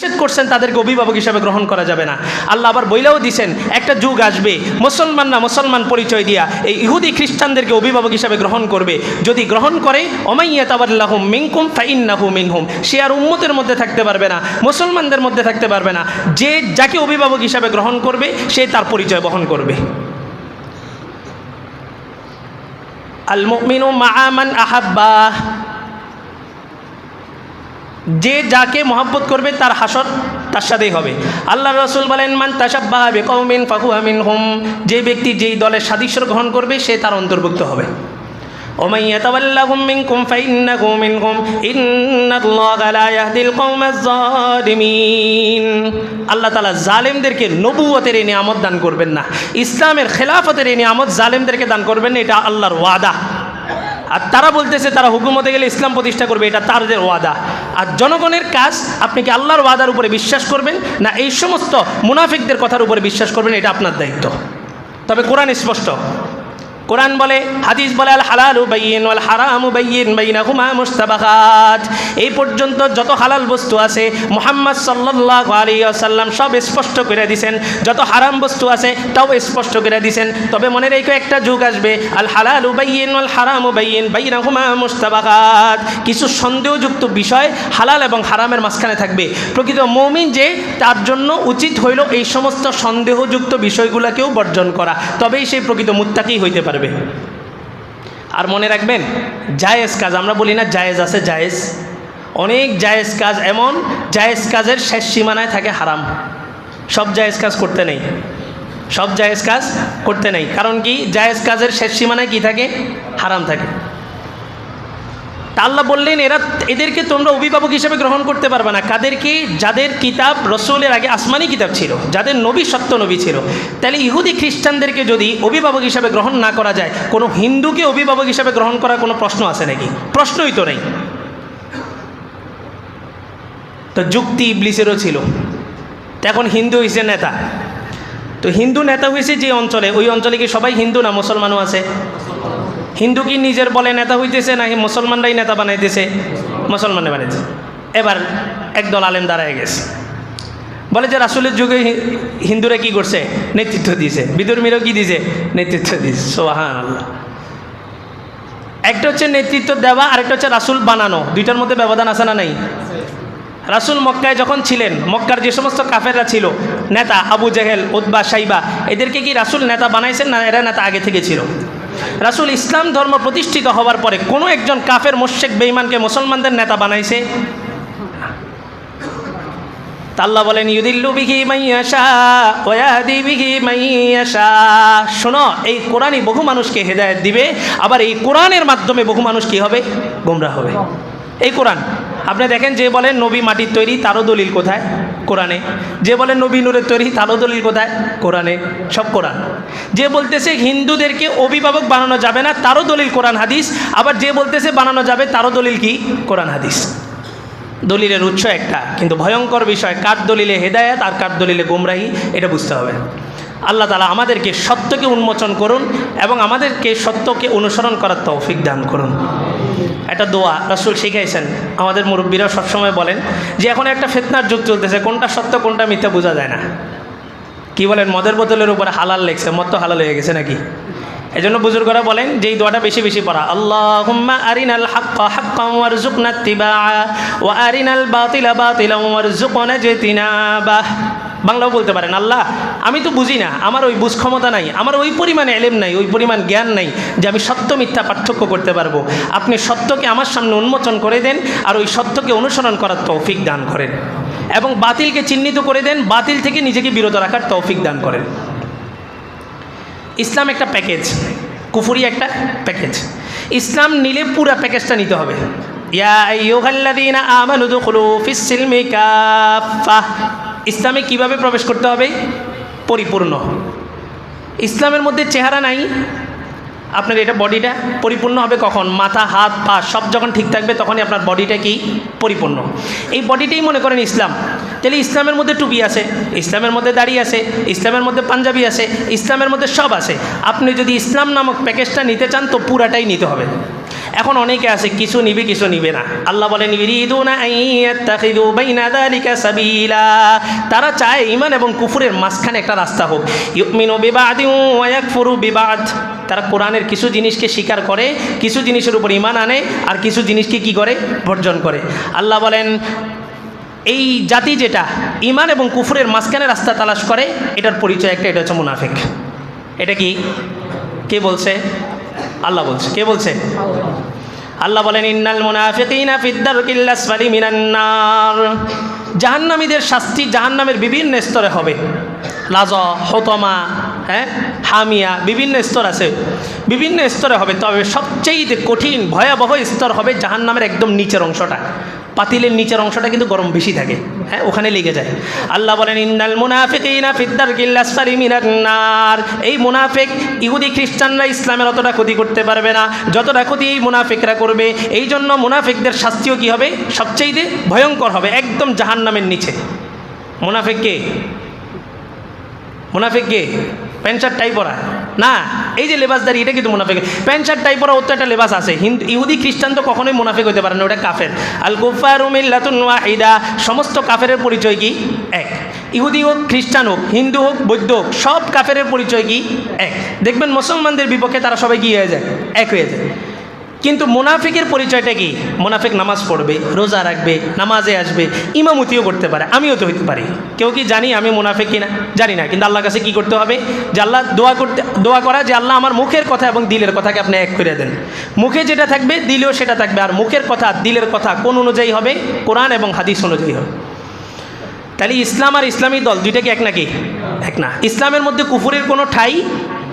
নিষেধ করছেন তাদেরকে অভিভাবক হিসাবে গ্রহণ করা যাবে না। আল্লাহ আবার বইলেও দিছেন একটা যুগ আসবে মুসলমানরা মুসলমান পরিচয় দিয়া এই ইহুদি খ্রিস্টানদেরকে অভিভাবক হিসাবে গ্রহণ করবে। যদি গ্রহণ করে ওমাইয়াতাওয়াল্লাহুম মিনকুম ফাইন্নাহু মিনহুম, সে আর উম্মতের মধ্যে থাকতে পারবে না, মুসলমানদের মধ্যে থাকতে পারবে না। যে যাকে অভিভাবক হিসাবে গ্রহণ করবে সে তার পরিচয় বহন করবে। আল মুমিনু মাআ মান আহাব্বা, যে যাকে মহব্বত করবে তার হাসর তার সাথেই হবে। আল্লাহ রাসূল বলেন মান তাশাব্বাহা বিকওমিন ফাহুয়া মিনহুম, যে ব্যক্তি যেই দলের সাদৃশ্য গ্রহণ করবে সে তার অন্তর্ভুক্ত হবে। ওমান ইয়াতাওয়াল্লাহুম মিনকুম ফাইন্নাহু মিনহুম ইন্নাল্লাহা লা ইয়াহদিল কওমাজ যালিমিন। আল্লাহ তাআলা জালেমদেরকে নবুয়তের এই নিয়ামত দান করবেন না, ইসলামের খেলাফতের এই নিয়ামত জালেমদেরকে দান করবেন না, এটা আল্লাহর ওয়াদা। আর তারা বলতেছে তারা হুকুমতে গেলে ইসলাম প্রতিষ্ঠা করবে, এটা তাদের ওয়াদা। আর জনগণের কাজ আপনি কি আল্লাহর ওয়াদার উপরে বিশ্বাস করবেন না এই সমস্ত মুনাফিকদের কথার উপরে বিশ্বাস করবেন, এটা আপনার দায়িত্ব। তবে কোরআন স্পষ্ট, কোরআন বলে, হাদিস বলে আল হালালু বাইয়িন ওয়াল হারামু বাইয়িন বাইনাহুমা মুশতাবাহাত। এই পর্যন্ত যত হালাল বস্তু আছে মুহাম্মদ সাল্লাল্লাহু আলাইহি ওয়াসাল্লাম সব স্পষ্ট করে দিয়েছেন, যত হারাম বস্তু আছে তাও স্পষ্ট করে দিয়েছেন। তবে মনে রেখো একটা যুগ আসবে আল হালালু বাইয়িন ওয়াল হারামু বাইয়িন বাইনাহুমা মুশতাবাহাত, কিছু সন্দেহযুক্ত বিষয় হালাল এবং হারামের মাঝখানে থাকবে। প্রকৃত মুমিন যে তার জন্য উচিত হইল এই সমস্ত সন্দেহযুক্ত বিষয়গুলোকেও বর্জন করা, তবেই সেই প্রকৃত মুত্তাকি হইতে পারে। আর মনে রাখবেন জায়েজ কাজ, আমরা বলি না জায়েজ আছে, জায়েজ অনেক জায়েজ কাজ, এমন জায়েজ কাজের শেষ সীমানায় থাকে হারাম। সব জায়েজ কাজ করতে নেই, সব জায়েজ কাজ করতে নেই। কারণ কি জায়েজ কাজের শেষ সীমানায় কি থাকে? হারাম থাকে। তা আল্লাহ বললেন এদেরকে তোমরা অভিভাবক হিসেবে গ্রহণ করতে পারবে না। কাদেরকে? যাদের কিতাব রসুলের আগে আসমানি কিতাব ছিল, যাদের নবী সত্য নবী ছিল। তাহলে ইহুদি খ্রিস্টানদেরকে যদি অভিভাবক হিসাবে গ্রহণ না করা যায়, কোনো হিন্দুকে অভিভাবক হিসাবে গ্রহণ করার কোনো প্রশ্ন আছে নাকি? প্রশ্নই তো নেই। তো যুক্তি ইবলিসেরও ছিল। তো এখন হিন্দু হয়েছে নেতা, তো হিন্দু নেতা হয়েছে যে অঞ্চলে, ওই অঞ্চলে কি সবাই হিন্দু না মুসলমানও আছে? হিন্দু কি নিজের বলে নেতা হইতেছে নাকি মুসলমানরাই নেতা বানাইতেছে? মুসলমানে বানাইতেছে। এবার একদল আলেম দাঁড়ায় গেছে, বলে যে রাসূলের যুগে হিন্দুরা কি করছে? নেতৃত্ব দিয়েছে। বিধর্মীরাও কি দিয়েছে? নেতৃত্ব দিয়েছে। সুবহানাল্লাহ। একটা হচ্ছে নেতৃত্ব দেওয়া, আরেকটা হচ্ছে রাসূল বানানো। দুইটার মধ্যে ব্যবধান আছে না নাই? রাসূল মক্কায় যখন ছিলেন, মক্কার যে সমস্ত কাফেররা ছিল নেতা, আবু জেহেল, উতবা, সাইবা, এদেরকে কি রাসূল নেতা বানাইছেন না এরা নেতা আগে থেকে ছিল? রাসূল ইসলাম ধর্ম প্রতিষ্ঠিত হওয়ার পরে কোনো একজন কাফের মুশরিক বেঈমানকে মুসলমানদের নেতা বানাইছে? আল্লাহ বলেন ইউদিল্লু বিহি মাইয়াশা ওয়া ইয়াহদি বিহি মাইয়াশা। শোনো, এই কোরআনই বহু মানুষকে হেদায়েত দিবে, আবার এই কোরআনের মাধ্যমে বহু মানুষ কি হবে? গোমরাহ হবে। এই কোরআন আপনি দেখেন, যে বলেন নবী মাটির তৈরি তারও দলিল কোথায়? কোরআনে। যে বলেন নবী নূরের তৈরি তারও দলিল কোথায়? কোরআনে। সব কোরআন। যে বলতেছে হিন্দুদেরকে অভিভাবক বানানো যাবে না তারও দলিল কোরআন হাদিস, আবার যে বলতেছে বানানো যাবে তারও দলিল কি? কোরআন হাদিস। দলিলের উৎস একটা, কিন্তু ভয়ঙ্কর বিষয় কার দলিলে হেদায়েত আর কার দলিলে গোমরাহি, এটা বুঝতে হবে। আল্লাহ তাআলা আমাদেরকে সত্যকে উন্মোচন করুন এবং আমাদেরকে সত্যকে অনুসরণ করার তৌফিক দান করুন। একটা দোয়া রাসূল শিখাইছেন, আমাদের মুরব্বীরা সবসময় বলেন যে এখন একটা ফিতনার যুগ চলতেছে, কোনটা সত্য কোনটা মিথ্যা বোঝা যায় না। কি বলেন? মদের বোতলের উপরে হালাল লেখছে, মদ তো হালাল হয়ে গেছে নাকি? এজন্য বুজুর্গরা বলেন যে এই দোয়াটা বেশি বেশি পড়া, আল্লাহুম্মা আরিনাল হাক্কা হাক্কান ওয়ারযুকনা ইত্তিবাআ ওয়া আরিনাল বাতিলা বাতিলান ওয়ারযুকনা ইজতিনাবাহ। বাংলাও বলতে পারেন, আল্লাহ আমি তো বুঝি না, আমার ওই বুঝ ক্ষমতা নাই, আমার ওই পরিমাণ এলেম নাই, ওই পরিমাণ জ্ঞান নাই যে আমি সত্য মিথ্যা পার্থক্য করতে পারবো। আপনি সত্যকে আমার সামনে উন্মোচন করে দেন আর ওই সত্যকে অনুসরণ করার তৌফিক দান করেন, এবং বাতিলকে চিহ্নিত করে দেন, বাতিল থেকে নিজেকে বিরত রাখার তৌফিক দান করেন। ইসলাম একটা প্যাকেজ, কুফরি একটা প্যাকেজ। ইসলাম নিলে পুরা প্যাকেজটা নিতে হবে। ইয়া আইয়ুহাল্লাযীনা আমানু দুখুলু ফিস সিলমি কাফা। ইসলামে কিভাবে প্রবেশ করতে হবে? পরিপূর্ণ। ইসলামের মধ্যে চেহারা নাই, আপনার এটা বডিটা পরিপূর্ণ হবে কখন? মাথা, হাত, পা সব যখন ঠিক থাকবে তখনই আপনার বডিটা কি? পরিপূর্ণ। এই বডিটাই মনে করেন ইসলাম। তাহলে ইসলামের মধ্যে টুপি আছে, ইসলামের মধ্যে দাড়ি আছে, ইসলামের মধ্যে পাঞ্জাবি আছে, ইসলামের মধ্যে সব আছে। আপনি যদি ইসলাম নামক প্যাকেজটা নিতে চান তো পুরাটাই নিতে হবে। এখন অনেকে আছে কিছু নিবে কিছু নিবে না। আল্লাহ বলেন ইউরিদুনা আন ইয়াত্তাখিযু বাইনা যালিকা সাবিলা, তারা চায় ঈমান এবং কুফরের মাঝখানে একটা রাস্তা হোক। ইউমিনু বিবাদিন ওয়া ইয়াকফুরু বিবাদ, তারা কোরআনের কিছু জিনিসকে স্বীকার করে, কিছু জিনিসের উপর ঈমান আনে, আর কিছু জিনিসকে কি করে, বর্জন করে। আল্লাহ বলেন এই জাতি যেটা ঈমান এবং কুফরের মাঝখানে রাস্তা তালাশ করে, এটার পরিচয় একটা, এটা হচ্ছে মুনাফিক। এটা কি, কে বলছে? আল্লাহ বলছে। কে বলছে? আল্লাহ বলেন ইন্নাল মুনাফিকিনা ফিদ দারকিল আসফালি মিনান নার, জাহান্নামীদের শাস্তি জাহান্নামের বিভিন্ন স্তরে হবে। লাজা, হতমা, হামিয়া, বিভিন্ন স্তর আছে, বিভিন্ন স্তরে হবে। তবে সবচেয়ে কঠিন ভয়াবহ স্তর হবে জাহান্নামের একদম নিচের অংশটা। পাতিলের নিচের অংশটা কিন্তু গরম বেশি থাকে, ওখানে লেগে যায়। আল্লাহ বলেন ইন্নাল মুনাফিকিনা ফিদ দারকিল আসফালি মিনান নার, এই মুনাফিক ইহুদি খ্রিস্টানরা ইসলামের অতটা ক্ষতি করতে পারবে না যতটা ক্ষতি এই মুনাফিকরা করবে। এই জন্য মুনাফিকদের শাস্তিও কি হবে, সবচেয়ে ভয়ঙ্কর হবে, একদম জাহান্নামের নিচে। মুনাফিক কে? মুনাফিক কে? প্যান্ট শার্ট টাই পরা না, এই যে লেবাসদারি, এটা কিন্তু মুনাফিক। প্যান্ট শার্ট টাই পরা ওর তো একটা লেবাস আছে। ইহুদি খ্রিস্টান তো কখনোই মুনাফিক হতে পারে না, ওটা কাফের। আল কুফারু মিল্লাতুন ওয়াহিদা, সমস্ত কাফেরের পরিচয় কি? এক। ইহুদি হোক, খ্রিস্টান হোক, হিন্দু হোক, বৌদ্ধ হোক, সব কাফেরের পরিচয় কি? এক। দেখবেন মুসলমানদের বিপক্ষে তারা সবাই কি হয়ে যায়? এক হয়ে যায়। কিন্তু মুনাফিকের পরিচয়টা কি? মুনাফিক নামাজ পড়বে, রোজা রাখবে, নামাজে আসবে, ইমামতিও করতে পারে, আমিও তো হইতে পারি। কেউ কি জানি আমি মুনাফিক কিনা? জানি না। কিন্তু আল্লাহর কাছে কি করতে হবে? যে আল্লাহ দোয়া করা, যে আল্লাহ আমার মুখের কথা এবং দিলের কথাকে আপনি এক করে দেন। মুখে যেটা থাকবে দিলেও সেটা থাকবে, আর মুখের কথা দিলের কথা কোন অনুযায়ী হবে? কোরআন এবং হাদিস অনুযায়ী হবে। তাহলে ইসলাম আর ইসলামী দল দুইটা কি এক নাকি? এক না। ইসলামের মধ্যে কুফরের কোনো ঠাঁই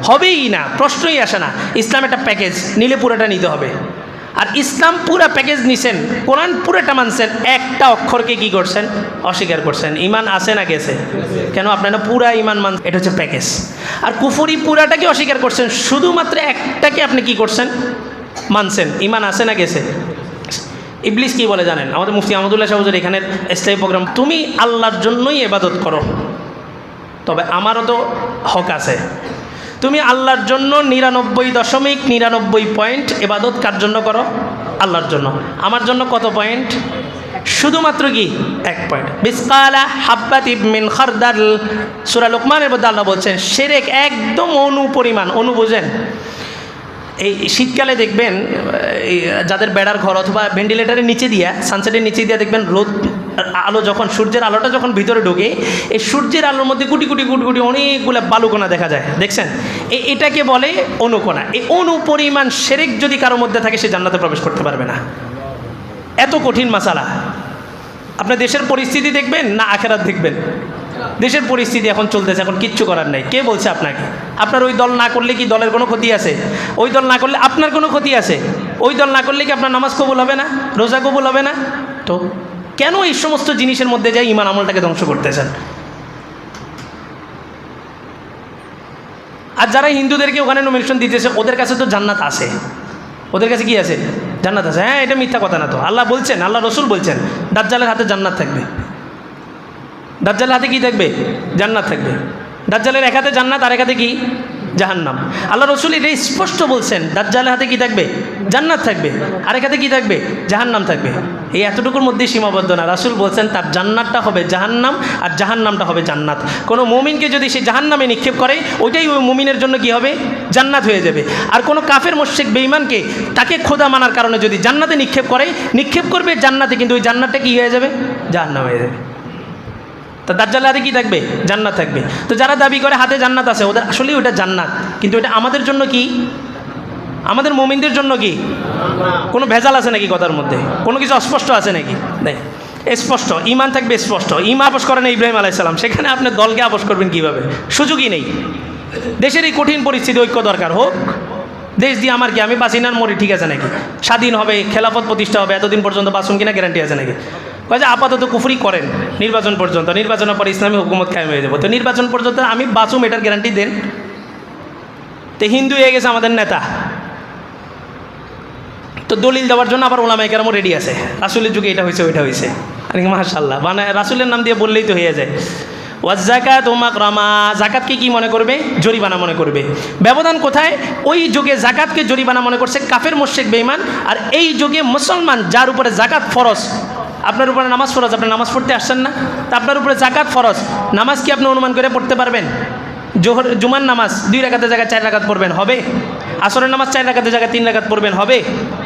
হবেই না, প্রশ্নই আসে না। ইসলাম একটা প্যাকেজ, নিলে পুরোটা নিতে হবে। আর ইসলাম পুরা প্যাকেজ নিছেন, কোরআন পুরোটা মানছেন, একটা অক্ষরকে কি করছেন? অস্বীকার করছেন। ইমান আছে না গেছে? কেন? আপনারা পুরা ইমান মান, এটা হচ্ছে প্যাকেজ। আর কুফরি পুরাটাকে অস্বীকার করছেন, শুধুমাত্র একটাকে আপনি কি করছেন? মানছেন। ইমান আছে না গেছে? ইবলিস কি বলে জানেন? আমাদের মুফতি আহমদুল্লাহ শাহ হুজুর এখানের স্থায়ী প্রোগ্রাম, তুমি আল্লাহর জন্যই ইবাদত করো, তবে আমারও তো হক আছে। তুমি আল্লাহর জন্য 99.99 ইবাদত কার জন্য করো? আল্লাহর জন্য। আমার জন্য কত পয়েন্ট? শুধুমাত্র কি? 1 পয়েন্ট। মিসকালা হাব্বাতিন মিন খারদাল, সূরা লোকমানের মধ্যে আল্লাহ বলছেন শিরক একদম অণু পরিমাণ। অণু বোঝেন? এই শীতকালে দেখবেন যাদের বেড়ার ঘর অথবা ভেন্টিলেটারের নিচে দিয়া, সানসেটের নিচে দিয়া দেখবেন রোদ আলো যখন, সূর্যের আলোটা যখন ভিতরে ঢোকে, এই সূর্যের আলোর মধ্যে কোটি কোটি কোটি কোটি অনেকগুলো বালুকণা দেখা যায়, দেখছেন? এটাকে বলে অণুকণা। এই অণু পরিমাণ শিরক যদি কারোর মধ্যে থাকে, সে জান্নাতে প্রবেশ করতে পারবে না। এত কঠিন মাসালা। আপনার দেশের পরিস্থিতি দেখবেন না আখিরাত দেখবেন? দেশের পরিস্থিতি এখন চলতেছে, এখন কিচ্ছু করার নাই। কে বলছে আপনাকে? আপনার ওই দল না করলে কি দলের কোনো ক্ষতি আছে? ওই দল না করলে আপনার কোনো ক্ষতি আছে? ওই দল না করলে কি আপনার নামাজ কবুল হবে না? রোজা কবুল হবে না? তো কেন এই সমস্ত জিনিসের মধ্যে যাই ঈমান আমলটাকে ধ্বংস করতেছেন? আর যারা হিন্দুদেরকে ওখানে নমিনেশন দিতেছে, ওদের কাছে তো জান্নাত আছে। ওদের কাছে কি আছে? জান্নাত আছে। হ্যাঁ, এটা মিথ্যা কথা না তো। আল্লাহ বলছেন, আল্লাহ রসুল বলছেন দাজ্জালের হাতে জান্নাত থাকবে। দাজ্জালের হাতে কি থাকবে? জান্নাত থাকবে। দাজ্জালের এক হাতে জান্নাত, আর এক হাতে কি? জাহান্নাম। আল্লাহ রসুল এটা স্পষ্ট বলছেন, দাজ্জালের হাতে কি থাকবে? জান্নাত থাকবে, আর এক হাতে কি থাকবে? জাহান্নাম থাকবে। এই এতটুকুর মধ্যে সীমাবদ্ধ না। রাসূল বলছেন তার জান্নাতটা হবে জাহান্নাম, আর জাহান্নামটা হবে জান্নাত। কোনো মুমিনকে যদি সে জাহান্নামে নিক্ষেপ করে, ওইটাই ওই মুমিনের জন্য কি হবে? জান্নাত হয়ে যাবে। আর কোনো কাফের মুশরিক বেঈমানকে তাকে খোদা মানার কারণে যদি জান্নাতে নিক্ষেপ করবে জান্নাতে, কিন্তু ওই জান্নাতটা কি হয়ে যাবে? জাহান্নাম হয়ে যাবে। তা দাজ্জালের হাতে কি থাকবে? জান্নাত থাকবে। তো যারা দাবি করে হাতে জান্নাত আছে, ওদের আসলেই ওটা জান্নাত, কিন্তু এটা আমাদের জন্য কি? আমাদের মুমিনদের জন্য কি? কোনো ভেজাল আছে নাকি কথার মধ্যে? কোনো কিছু অস্পষ্ট আছে নাকি? নেই, স্পষ্ট। ঈমান থাকবে স্পষ্ট। ঈমান আপোষ করেন ইব্রাহিম আলাইহিস সালাম, সেখানে আপনি দলকে আপোষ করবেন কিভাবে? সুযোগই নেই। দেশের এই কঠিন পরিস্থিতি, ঐক্য দরকার হোক। দেশ দিয়ে আমার কি, আমি বাঁচি না মরি, ঠিক আছে নাকি? স্বাধীন হবে, খেলাফত প্রতিষ্ঠা হবে, এতদিন পর্যন্ত বাঁচুন কিনা গ্যারান্টি আছে নাকি? যে আপাতত কুফরি করেন নির্বাচন পর্যন্ত, নির্বাচনের পর ইসলামী হুকুমত কায়েম হয়ে যাবো। তো নির্বাচন পর্যন্ত আমি বাঁচুম, এটার গ্যারান্টি দেন। তো হিন্দু হয়ে গেছে আমাদের নেতা, তো দলিল দেওয়ার জন্য আবার ওলামায়ে কেরামও রেডি আছে। রাসূলের যুগে এটা হয়েছে, ওইটা হয়েছে, আর মাশাআল্লাহ, মানে রাসূলের নাম দিয়ে বললেই তো হয়ে যায়। ওয়াজ্জাকাতু মাগরামা, জাকাতকে কি মনে করবে? জরিমানা মনে করবে। ব্যবধান কোথায়? ওই যুগে জাকাতকে জরিমানা মনে করছে কাফের মুশরিক বেঈমান, আর এই যুগে মুসলমান যার উপরে জাকাত ফরজ। আপনার উপরে নামাজ ফরজ, আপনি নামাজ পড়তে আসছেন না, তা আপনার উপরে জাকাত ফরজ, নামাজ কি আপনি অনুমান করে পড়তে পারবেন? জুমার নামাজ 2 রাকাতের জায়গায় 4 রাকাত পড়বেন, হবে? আসরের নামাজ 4 রাকাতের জায়গায় 3 রাকাত পড়বেন, হবে?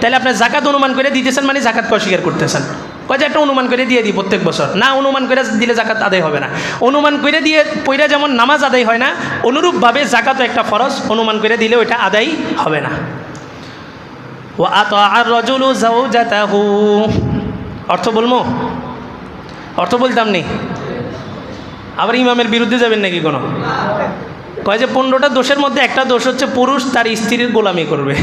তাহলে আপনি জাকাত অনুমান করে দিতেছেন, মানে জাকাতকে অস্বীকার করতেছেন। কয় যে একটা অনুমান করে দিয়ে দিই প্রত্যেক বছর, না, অনুমান করে দিলে জাকাত আদায় হবে না। অনুমান করে দিয়ে পইরা যেমন নামাজ আদায় হয় না, অনুরূপভাবে জাকাতও একটা ফরজ, অনুমান করে দিলে ওইটা আদায় হবে না। ওয়া আতাআর রাজুলু যাওজাতাহু, অর্থ বলবো? অর্থ বলতাম নেই, আবার ইমামের বিরুদ্ধে যাবেন নাকি কোনো? কয় যে 15টা দোষের মধ্যে একটা দোষ হচ্ছে পুরুষ তার স্ত্রীর গোলামি করবে।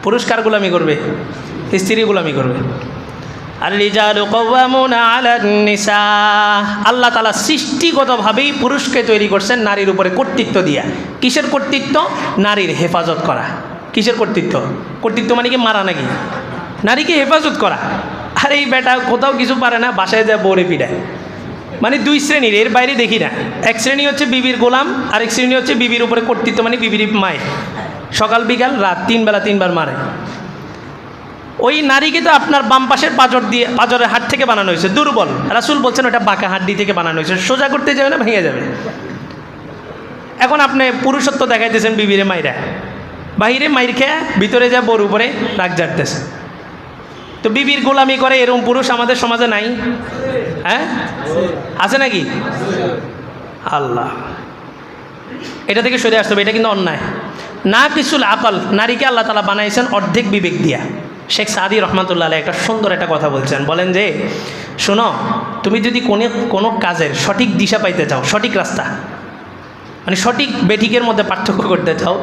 পুরুষ কার গোলামি করবে? স্ত্রীর গোলামি করবে। আর রিজালু কাওয়ামুনা আলান নিসা, আল্লাহ তাআলা সৃষ্টিগতভাবেই পুরুষকে তৈরি করছেন নারীর উপরে কর্তৃত্ব দিয়া। কিসের কর্তৃত্ব? নারীর হেফাজত করা। কিসের কর্তৃত্ব? কর্তৃত্ব মানে কি মারা নাকি? নারীকে হেফাজত করা। আর এই বেটা কোথাও কিছু পারে না, বাসায় যায় বউরে পিড়ায়। মানে 2 শ্রেণীর, এর বাইরে দেখি না। এক শ্রেণী হচ্ছে বিবির গোলাম, আরেক শ্রেণী হচ্ছে বিবির উপরে কর্তৃত্ব, মানে বিবির মায়ের। সকাল বিকাল রাত 3 বেলা 3 বার মারে। ওই নারীকে তো আপনার বাম পাশের পাঁজরের হাড় থেকে বানানো হয়েছে, দুর্বল। রাসূল বলছেন ওটা বাঁকা হাড্ডি থেকে বানানো হয়েছে, সোজা করতে যাবে না, ভেঙে যাবে। এখন আপনি পুরুষত্ব দেখাইতেছেন বিবিরে মাইরা, বাহিরে মাইর খেয়ে ভিতরে যা বউর উপরে রাগ জাগতেছে। তো বিবির গোলামি করে এরকম পুরুষ আমাদের সমাজে নাই? হ্যাঁ, আছে নাকি? আল্লাহ, এটা থেকে সরে আসতে হবে, এটা কিন্তু অন্যায়। না কিসুল আকল, নারীকে আল্লাহ তাআলা বানাইছেন অর্ধেক বিবেক দিয়া। শেখ সাদি রহমাতুল্লাহ আলাইহি একটা সুন্দর একটা কথা বলছেন, বলেন যে শোনো, তুমি যদি কোনো কাজের সঠিক দিশা পাইতে চাও, সঠিক রাস্তা, মানে সঠিক বেঠিকের মধ্যে পার্থক্য করতে চাও,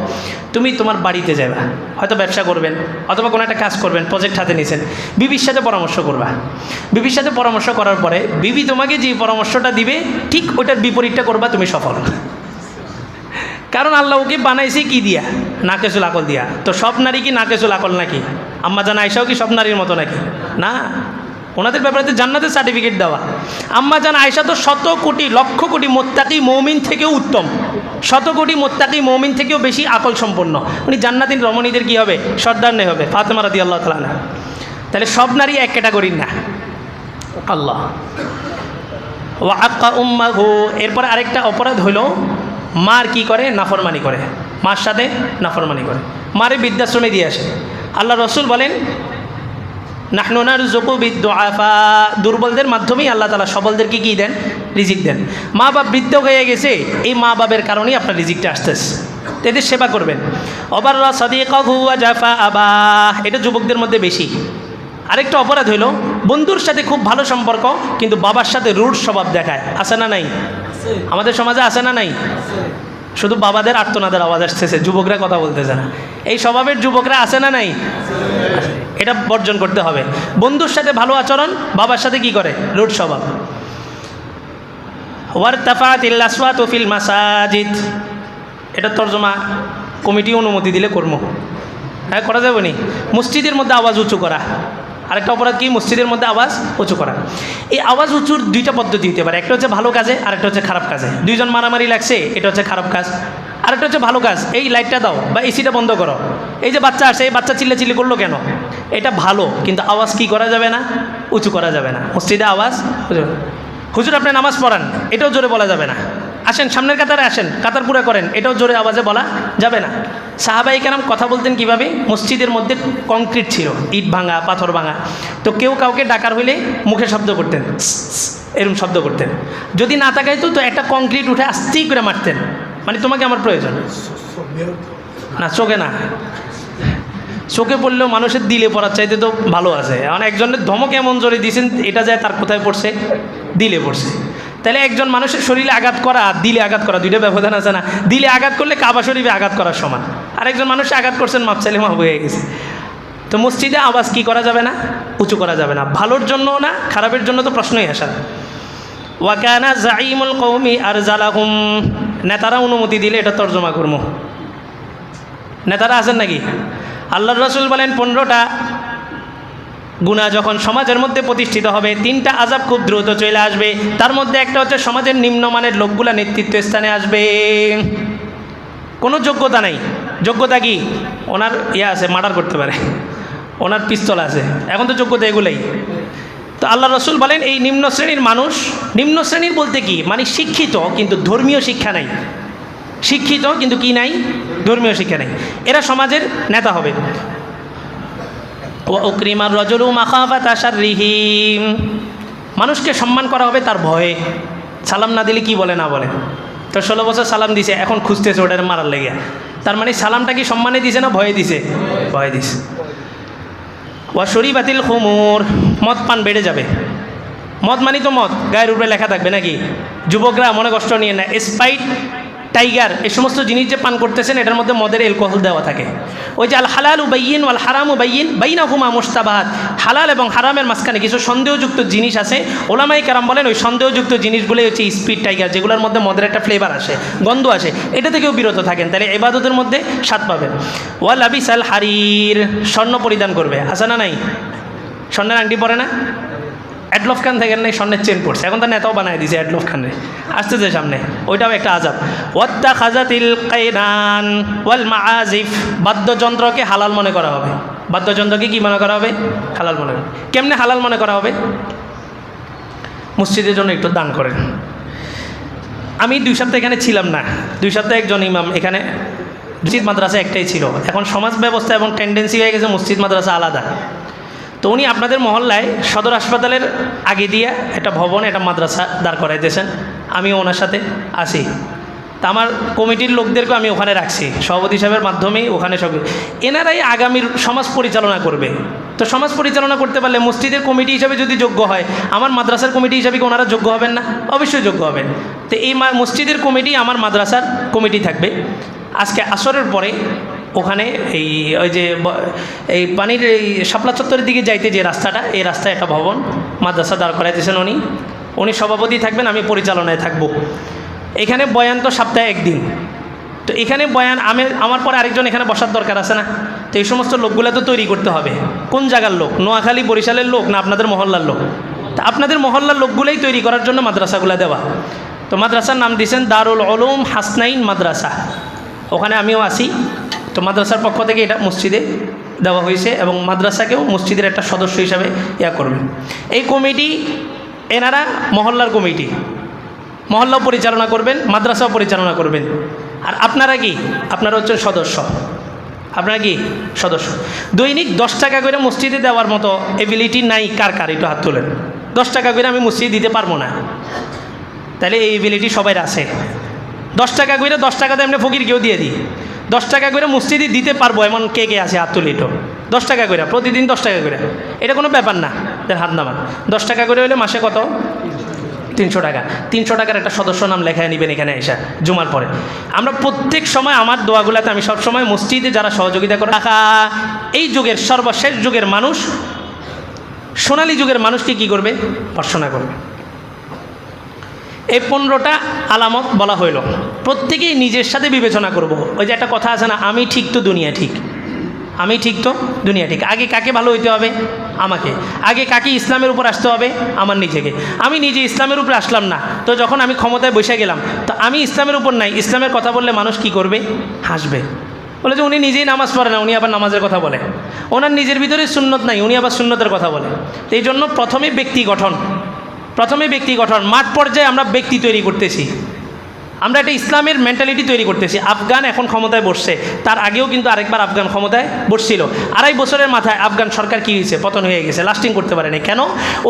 তুমি তোমার বাড়িতে যাবে, হয়তো ব্যবসা করবেন অথবা কোনো একটা কাজ করবেন, প্রজেক্ট হাতে নিয়েছেন, বিবির সাথে পরামর্শ করবা। বিবির সাথে পরামর্শ করার পরে বিবি তোমাকে যে পরামর্শটা দিবে ঠিক ওটার বিপরীতটা করবা, তুমি সফল। কারণ আল্লাহ ওকে বানাইছে কি দিয়া? নাকেসুল আকল দিয়া। তো সব নারী কি নাকেসুল আকল নাকি? আম্মা জান আয়েশাও কি সব নারীর মতো নাকি? না, ওনাদের ব্যাপারে তো জান্নাতের সার্টিফিকেট দেওয়া। আম্মা জান আয়েশা তো 100 কোটি লক্ষ কোটি মুত্তাকি মুমিন থেকেও উত্তম, 100 কোটি মুত্তাকি মুমিন থেকেও বেশি আকল সম্পন্ন। উনি জান্নাতিন রমণীদের কি হবে? সর্দার নেই হবে, ফাতেমা রাদিয়াল্লাহু তাআলা আনহা। তাহলে সব নারী এক ক্যাটাগরির না। আল্লাহ ওয়া আক্কা উম্মাহু, এরপর আরেকটা অপরাধ হলো মার কি করে? নাফরমানি করে, মার সাথে নাফরমানি করে, মারে বৃদ্ধাশ্রমে দিয়ে আসে। আল্লাহ রসুল বলেন নাহনু নারযুকু বিদ-দুআফা, দুর্বলদের মাধ্যমেই আল্লাহ তাআলা সবলদেরকে কি দেন? রিজিক দেন। মা বাপ বৃদ্ধ হয়ে গেছে, এই মা বাপের কারণেই আপনার রিজিকটা আসতেছে, এদের সেবা করবেন। অবাররা সাদিকাহু ওয়া জাফা আবা, এটা যুবকদের মধ্যে বেশি। আরেকটা অপরাধ হইল বন্ধুর সাথে খুব ভালো সম্পর্ক কিন্তু বাবার সাথে রুড স্বভাব দেখায়। আছে না নাই? আমাদের সমাজে আছে না নাই? শুধু বাবাদের আর্তনাদের আওয়াজ আসতেছে, যুবকরা কথা বলতেছে না। এই স্বভাবের যুবকরা আছে না নাই? এটা বর্জন করতে হবে। বন্ধুর সাথে ভালো আচরণ, বাবার সাথে কি করে? রুড স্বভাব। ওয়ারতাফাতিল আসওয়াতু ফিল মাসাজিদ, এটা তর্জমা কমিটি অনুমতি দিলে কর্ম, হ্যাঁ করা যাবে নি। মসজিদের মধ্যে আওয়াজ উঁচু করা আরেকটা অপরাধ কি? মসজিদের মধ্যে আওয়াজ উঁচু করা। এই আওয়াজ উঁচুর 2টা পদ্ধতি হতে পারে, একটা হচ্ছে ভালো কাজে, আরেকটা হচ্ছে খারাপ কাজে। 2 জন মারামারি লাগছে, এটা হচ্ছে খারাপ কাজ। আরেকটা হচ্ছে ভালো কাজ, এই লাইটটা দাও বা এসিটা বন্ধ করো, এই যে বাচ্চা আসে, এই বাচ্চা চিল্লাচিল্লি করলো কেন? এটা ভালো, কিন্তু আওয়াজ কি করা যাবে না? উঁচু করা যাবে না। মসজিদে আওয়াজ, হুজুর আপনি নামাজ পড়ান, এটাও জোরে বলা যাবে না। আসেন সামনের কাতারে আসেন, কাতার পুরা করেন, এটাও জোরে আওয়াজে বলা যাবে না। সাহাবায়ে কেরাম কথা বলতেন কিভাবে? মসজিদের মধ্যে কংক্রিট ছিল, ইট ভাঙা, পাথর ভাঙা। তো কেউ কাউকে ডাকার হইলে মুখে শব্দ করতেন, এরকম শব্দ করতেন। যদি না তাকাইতো তো একটা কংক্রিট উঠে আস্তেই করে মারতেন, মানে তোমাকে আমার প্রয়োজন না, চোখে না। চোখে পড়লেও মানুষের দিলে পড়ার চাইতে তো ভালো আছে। এখন একজনের ধমক এমন জোরে দিয়েছেন, এটা যায় তার কোথায় পড়ছে? দিলে পড়ছে। তাহলে একজন মানুষের শরীরে আঘাত করা আর দিলে আঘাত করা 2টা ব্যবধান আছে না? দিলে আঘাত করলে কাবা শরীফে আঘাত করার সমান, আর একজন মানুষে আঘাত করছেন মাপ চাইলে মাপ হয়ে গেছে। তো মসজিদে আওয়াজ কি করা যাবে না? উঁচু করা যাবে না। ভালোর জন্য না, খারাপের জন্য তো প্রশ্নই আসে না। ওয়া কানা যাঈমুল কওমি আরজালাহুম, নেতারা অনুমতি দিলে এটা তর্জমা করবো। নেতারা আছেন নাকি? আল্লাহর রাসূল বলেন 15টা গুনাহ যখন সমাজের মধ্যে প্রতিষ্ঠিত হবে, তিনটা আযাব খুব দ্রুত চলে আসবে। তার মধ্যে একটা হচ্ছে সমাজের নিম্নমানের লোকগুলা নেতৃত্ব স্থানে আসবে, কোনো যোগ্যতা নাই। যোগ্যতা কি? ওনার আছে, মার্ডার করতে পারে, ওনার পিস্তল আছে, এখন তো যোগ্যতা এগুলাই। তো আল্লাহ রসুল বলেন এই নিম্ন শ্রেণীর মানুষ, নিম্ন শ্রেণীর বলতে কি মানে শিক্ষিত কিন্তু ধর্মীয় শিক্ষা নাই, শিক্ষিত কিন্তু কি নাই, ধর্মীয় শিক্ষা নাই, এরা সমাজের নেতা হবে। ওয়াউকরিমার রজুলু মাখাফাতা শাররিহিম, মানুষকে সম্মান করা হবে তার ভয়ে। সালাম না দিলে কি বলে না বলে, তো 16 বছর সালাম দিছে, এখন খুঁজতেছে ওটার মারার লেগে। তার মানে সালামটা কি সম্মানে দিছে না ভয়ে দিছে? ভয়ে দিছে। ওয়া শরিবাতিল খুমুর, মদ পান বেড়ে যাবে। মদ মানি তো মদ, গায়ের উপরে লেখা থাকবে নাকি? যুবকরা মনে কষ্ট নিয়ে না, স্প্রাইট, টাইগার, এই সমস্ত জিনিস যে পান করতেছেন এটার মধ্যে মদের অ্যালকোহল দেওয়া থাকে। ওই যে আল হালালু বাইয়িন ওয়াল হারামু বাইয়িন বাইনাহুমা মুশতাবাহাত, হালাল এবং হারামের মাঝখানে কিছু সন্দেহযুক্ত জিনিস আছে। ওলামাই কেরাম বলেন ওই সন্দেহযুক্ত জিনিসগুলোই হচ্ছে স্প্রিট, টাইগার, যেগুলোর মধ্যে মদের একটা ফ্লেভার আসে, গন্ধ আসে, এটা থেকেও বিরত থাকেন, তাহলে ইবাদতের মধ্যে স্বাদ পাবেন। ওয়া লাবিসাল হারির, স্বর্ণ পরিধান করবে, আছে না নাই? স্বর্ণের আংটি পরে না? অ্যাডলফ খান থেকে নেই স্বর্ণের চেন পড়ছে, এখন তার নেতাও বানায় দিয়েছে অ্যাডলফ খানে, আসতেছে সামনে, ওইটাও একটা আজাব। ওয়াত্তা খাজাতিল কাইনান ওয়াল মাআজিফ, বাদ্যযন্ত্রকে হালাল মনে করা হবে। বাদ্যযন্ত্রকে কি মনে করা হবে? হালাল মনে করা। কেমনে হালাল মনে করা হবে? মসজিদের জন্য একটু দান করেন। আমি 2 সপ্তাহ এখানে ছিলাম না, 2 সপ্তাহ একজন ইমাম এখানে, মসজিদ মাদ্রাসা একটাই ছিল, এখন সমাজ ব্যবস্থা এবং টেন্ডেন্সি হয়ে গেছে মসজিদ মাদ্রাসা আলাদা। তো উনি আপনাদের মহল্লায় সদর হাসপাতালের আগে দিয়ে একটা ভবন, একটা মাদ্রাসা দাঁড় করাইতেছেন, আমিও ওনার সাথে আসি। তা আমার কমিটির লোকদেরকে আমি ওখানে রাখছি, সভাপতি সাহেবের মাধ্যমেই ওখানে সব, এনারাই আগামীর সমাজ পরিচালনা করবে। তো সমাজ পরিচালনা করতে পারলে মসজিদের কমিটি হিসাবে যদি যোগ্য হয়, আমার মাদ্রাসার কমিটি হিসাবে কি ওনারা যোগ্য হবেন না? অবশ্যই যোগ্য হবেন। তো এই মসজিদের কমিটি আমার মাদ্রাসার কমিটি থাকবে। আজকে আসরের পরে ওখানে ওই যে এই পানির এই শাপলা চত্বরের দিকে যাইতে যে রাস্তাটা, এই রাস্তায় একটা ভবন মাদ্রাসা দাঁড় করাইতেছেন উনি সভাপতি থাকবেন, আমি পরিচালনায় থাকব। এখানে বয়ান তো সপ্তাহে 1 দিন, তো এখানে বয়ান আমার পরে আরেকজন এখানে বসার দরকার আছে না? তো এই সমস্ত লোকগুলো তো তৈরি করতে হবে। কোন জায়গার লোক? নোয়াখালী বরিশালের লোক না আপনাদের মহল্লার লোক? তা আপনাদের মহল্লার লোকগুলোই তৈরি করার জন্য মাদ্রাসাগুলো দেওয়া। তো মাদ্রাসার নাম দিয়েছেন দারুল উলুম হাসনাইন মাদ্রাসা, ওখানে আমিও আসি। তো মাদ্রাসার পক্ষ থেকে এটা মসজিদে দেওয়া হয়েছে এবং মাদ্রাসাকেও মসজিদের একটা সদস্য হিসাবে করবেন। এই কমিটি এনারা মহল্লার কমিটি, মহল্লাও পরিচালনা করবেন, মাদ্রাসাও পরিচালনা করবেন। আর আপনারা কি? আপনারা হচ্ছেন সদস্য। আপনারা কি? সদস্য। দৈনিক 10 টাকা করে মসজিদে দেওয়ার মতো এবিলিটি নাই কার কার? একটু হাত তোলেন। 10 টাকা করে আমি মসজিদে দিতে পারবো না, তাহলে এই এবিলিটি সবাই আছে। 10 টাকা করে, 10 টাকাতে এমনি ফকির কেউ দিয়ে দিই, 10 টাকা করে মসজিদে দিতে পারবো এমন কে কে আছে? হাত তুলে। এটো 10 টাকা করে প্রতিদিন, 10 টাকা করে, এটা কোনো ব্যাপার না, হাত নামান। 10 টাকা করে হলে মাসে কত? 300 টাকা। 300 টাকার একটা সদস্য নাম লেখায় নেবেন এখানে এসে জুমার পরে। আমরা প্রত্যেক সময় আমার দোয়াগুলাতে আমি সবসময় মসজিদে যারা সহযোগিতা করে রাখা, এই যুগের সর্বশেষ যুগের মানুষ, সোনালী যুগের মানুষকে কি করবে? ভর্ৎসনা করবে। এই 15টা আলামত বলা হইল, প্রত্যেকেই নিজের সাথে বিবেচনা করব। ওই যে একটা কথা আছে না, আমি ঠিক তো দুনিয়া ঠিক, আমি ঠিক তো দুনিয়া ঠিক। আগে কাকে ভালো হইতে হবে? আমাকে। আগে কাকে ইসলামের উপর আসতে হবে? আমার নিজেকে। আমি নিজে ইসলামের উপরে আসলাম না, তো যখন আমি ক্ষমতায় বসে গেলাম, তো আমি ইসলামের উপর নাই, ইসলামের কথা বললে মানুষ কি করবে? হাসবে। বলে যে উনি নিজেই নামাজ পড়ে না, উনি আবার নামাজের কথা বলে। ওনার নিজের ভিতরে সুন্নত নাই, উনি আবার সুন্নতের কথা বলে। এই জন্য প্রথমে ব্যক্তি গঠন, মাঠ পর্যায়ে আমরা ব্যক্তি তৈরি করতেছি, আমরা একটা ইসলামের মেন্টালিটি তৈরি করতেছি। আফগান এখন ক্ষমতায় বসছে, তার আগেও কিন্তু আরেকবার আফগান ক্ষমতায় বসছিল। 2.5 বছরের মাথায় আফগান সরকার কী হয়েছে? পতন হয়ে গেছে, লাস্টিং করতে পারেনি। কেন?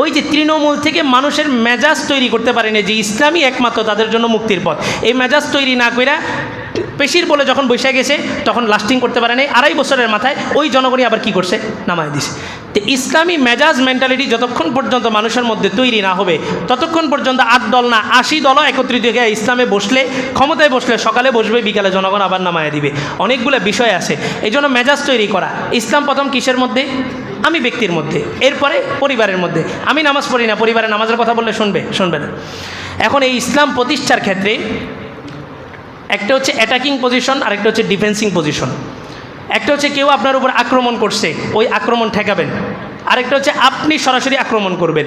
ওই যে তৃণমূল থেকে মানুষের মেজাজ তৈরি করতে পারেনি যে ইসলামই একমাত্র তাদের জন্য মুক্তির পথ। এই মেজাজ তৈরি না কইরা পেশির বলে যখন বসে গেছে, তখন লাস্টিং করতে পারে নাই। 2.5 বছরের মাথায় ওই জনগণই আবার কি করছে? নামায় দিছে। তো ইসলামী মেজাজ মেন্টালিটি যতক্ষণ পর্যন্ত মানুষের মধ্যে তৈরি না হবে, ততক্ষণ পর্যন্ত 8 দল না 80 দলও একত্রিত হয়ে ইসলামে বসলে, ক্ষমতায় বসলে, সকালে বসবে, বিকালে জনগণ আবার নামায় দিবে। অনেকগুলো বিষয় আছে, এই জন্য মেজাজ তৈরি করা। ইসলাম প্রথম কিসের মধ্যে? আমি ব্যক্তির মধ্যে, এরপরে পরিবারের মধ্যে। আমি নামাজ পড়ি না, পরিবারে নামাজের কথা বললে শুনবে না। এখন এই ইসলাম প্রতিষ্ঠার ক্ষেত্রে একটা হচ্ছে অ্যাটাকিং পজিশন, আরেকটা হচ্ছে ডিফেন্সিং পজিশন। একটা হচ্ছে কেউ আপনার উপর আক্রমণ করছে, ওই আক্রমণ ঠেকাবেন। আরেকটা হচ্ছে আপনি সরাসরি আক্রমণ করবেন।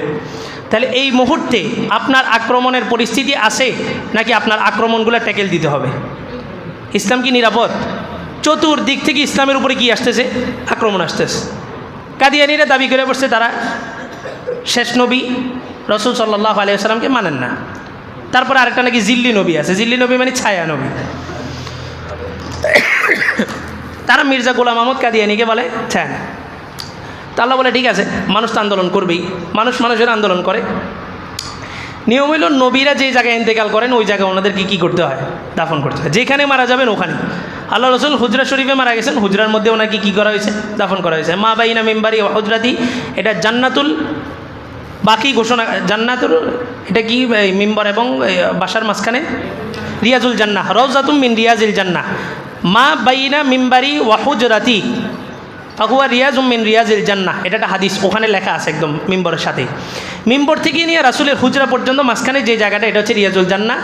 তাহলে এই মুহূর্তে আপনার আক্রমণের পরিস্থিতি আছে নাকি আপনার আক্রমণগুলো ট্যাকেল দিতে হবে? ইসলাম কি নিরাপদ? চতুর্দিক থেকে ইসলামের উপরে কি আসতেছে? আক্রমণ আসতেছে। কাদিয়ানীরা দাবি করে বসছে তারা শেষ নবী রাসূল সাল্লাল্লাহু আলাইহি ওয়াসাল্লামকে মানেন না। তারপরে আরেকটা নাকি জিল্লি নবী আছে, জিল্লি নবী মানে ছায়া নবী। তারা মির্জা গোলাম আহমদ কাদিয়ানীকে বলে ছায়া। তা আল্লাহ বলে ঠিক আছে, মানুষ তো আন্দোলন করবেই, মানুষের আন্দোলন করে। নিয়ম হইল নবীরা যে জায়গায় ইন্তেকাল করেন ওই জায়গায় ওনাদেরকে কী করতে হয়? দাফন করতে হয়। যেখানে মারা যাবেন ওখানে। আল্লাহ রসুল হুজরা শরীফে মারা গেছেন, হুজরার মধ্যে ওনাকে কী করা হয়েছে? দাফন করা হয়েছে। মা বাইনা মিম্বারি হুজরাতি, এটা জান্নাতুল বাকি ঘোষণা। জান্নাতুল এটা কি মিম্বর এবং বাসার মাঝখানে রিয়াজুল জান্নাহ, রওজাতুম মিন রিয়াজিল জান্নাহ। মা বাইনা মিম্বারি ওয়াহুজরাতি ফাহুয়া রিয়াজুম মিন রিয়াজিল জান্নাহ, এটা একটা হাদিস, ওখানে লেখা আছে একদম মিম্বরের সাথে। মিম্বর থেকে নিয়ে রাসূলের হুজরা পর্যন্ত মাঝখানে যে জায়গাটা, এটা হচ্ছে রিয়াজুল জান্নাহ।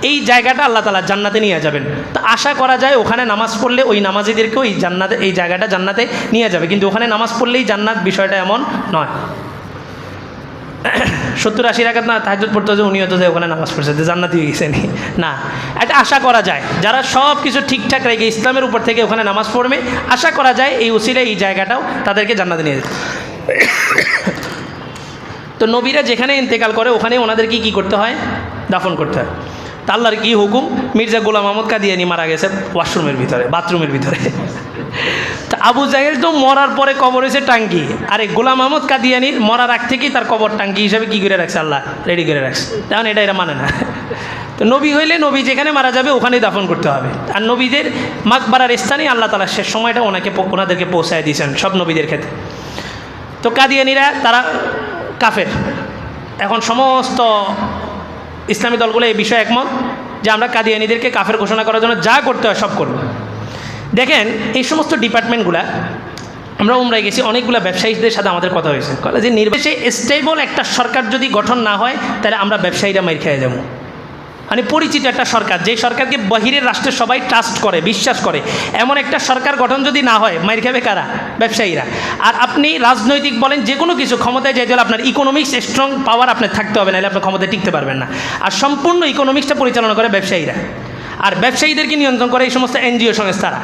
এই জায়গাটা আল্লাহ তাআলা জান্নাতে নিয়ে যাবেন। তো আশা করা যায় ওখানে নামাজ পড়লে ওই নামাজিদেরকেও এই জান্নাতে, এই জায়গাটা জান্নাতে নিয়ে যাবে। কিন্তু ওখানে নামাজ পড়লেই জান্নাত, বিষয়টা এমন নয়। 70-80 রাকাত না তাহাজ্জুদ পড়তে যে উনি হতো যে ওখানে নামাজ পড়ছে যে জান্নাতি হয়ে গেছেন না, এটা আশা করা যায়। যারা সব কিছু ঠিকঠাক রেখে ইসলামের উপর থেকে ওখানে নামাজ পড়বে, আশা করা যায় এই উসিলায় এই জায়গাটাও তাদেরকে জান্নাতে নিয়ে যেত। তো নবীরা যেখানে ইন্তেকাল করে ওখানে ওনাদেরকে কী করতে হয়? দাফন করতে হয়। তা আল্লাহর কী হুকুম? মির্জা গোলাম আহমদ কাদিয়ানী মারা গেছে ওয়াশরুমের ভিতরে, বাথরুমের ভিতরে। তা আবু জাহেল তো মরার পরে কবর হয়েছে টাঙ্কি, আর এই গোলাম আহমদ কাদিয়ানীর মরার আগ থেকেই তার কবর টাঙ্কি হিসাবে কী করে রাখছে? আল্লাহ রেডি করে রাখছে। তেমন এটা এরা মানে না। তো নবী হইলে নবী যেখানে মারা যাবে ওখানেই দাফন করতে হবে। আর নবীদের মাকবারার স্থানেই আল্লাহ তাআলা শেষ সময়টা ওনাদেরকে পৌঁছায় দিয়েছেন সব নবীদের ক্ষেত্রে। তো কাদিয়ানীরা তারা কাফের। এখন সমস্ত ইসলামী দলগুলো এই বিষয়ে একমত যে আমরা কাদিয়ানীদেরকে কাফের ঘোষণা করার জন্য যা করতে হয় সব করব। দেখেন এই সমস্ত ডিপার্টমেন্টগুলা, আমরা উমরায় গেছি, অনেকগুলো ব্যবসায়ীদের সাথে আমাদের কথা হয়েছে, যে নির্বাচনে স্টেবল একটা সরকার যদি গঠন না হয় তাহলে আমরা ব্যবসায়ীরা মাইর খেয়ে যাবো। মানে পরিচিত একটা সরকার, যে সরকারকে বাহিরের রাষ্ট্রের সবাই ট্রাস্ট করে, বিশ্বাস করে, এমন একটা সরকার গঠন যদি না হয় মাইর খাবে কারা? ব্যবসায়ীরা। আর আপনি রাজনৈতিক বলেন যে কোনো কিছু ক্ষমতায় যাইতে হলে আপনার ইকোনমিক্স স্ট্রং পাওয়ার আপনার থাকতে হবে, নাহলে আপনি ক্ষমতায় টিকতে পারবেন না। আর সম্পূর্ণ ইকোনমিক্সটা পরিচালনা করে ব্যবসায়ীরা। আর ব্যবসায়ীদেরকে নিয়ন্ত্রণ করে এই সমস্ত এনজিও সংস্থারা।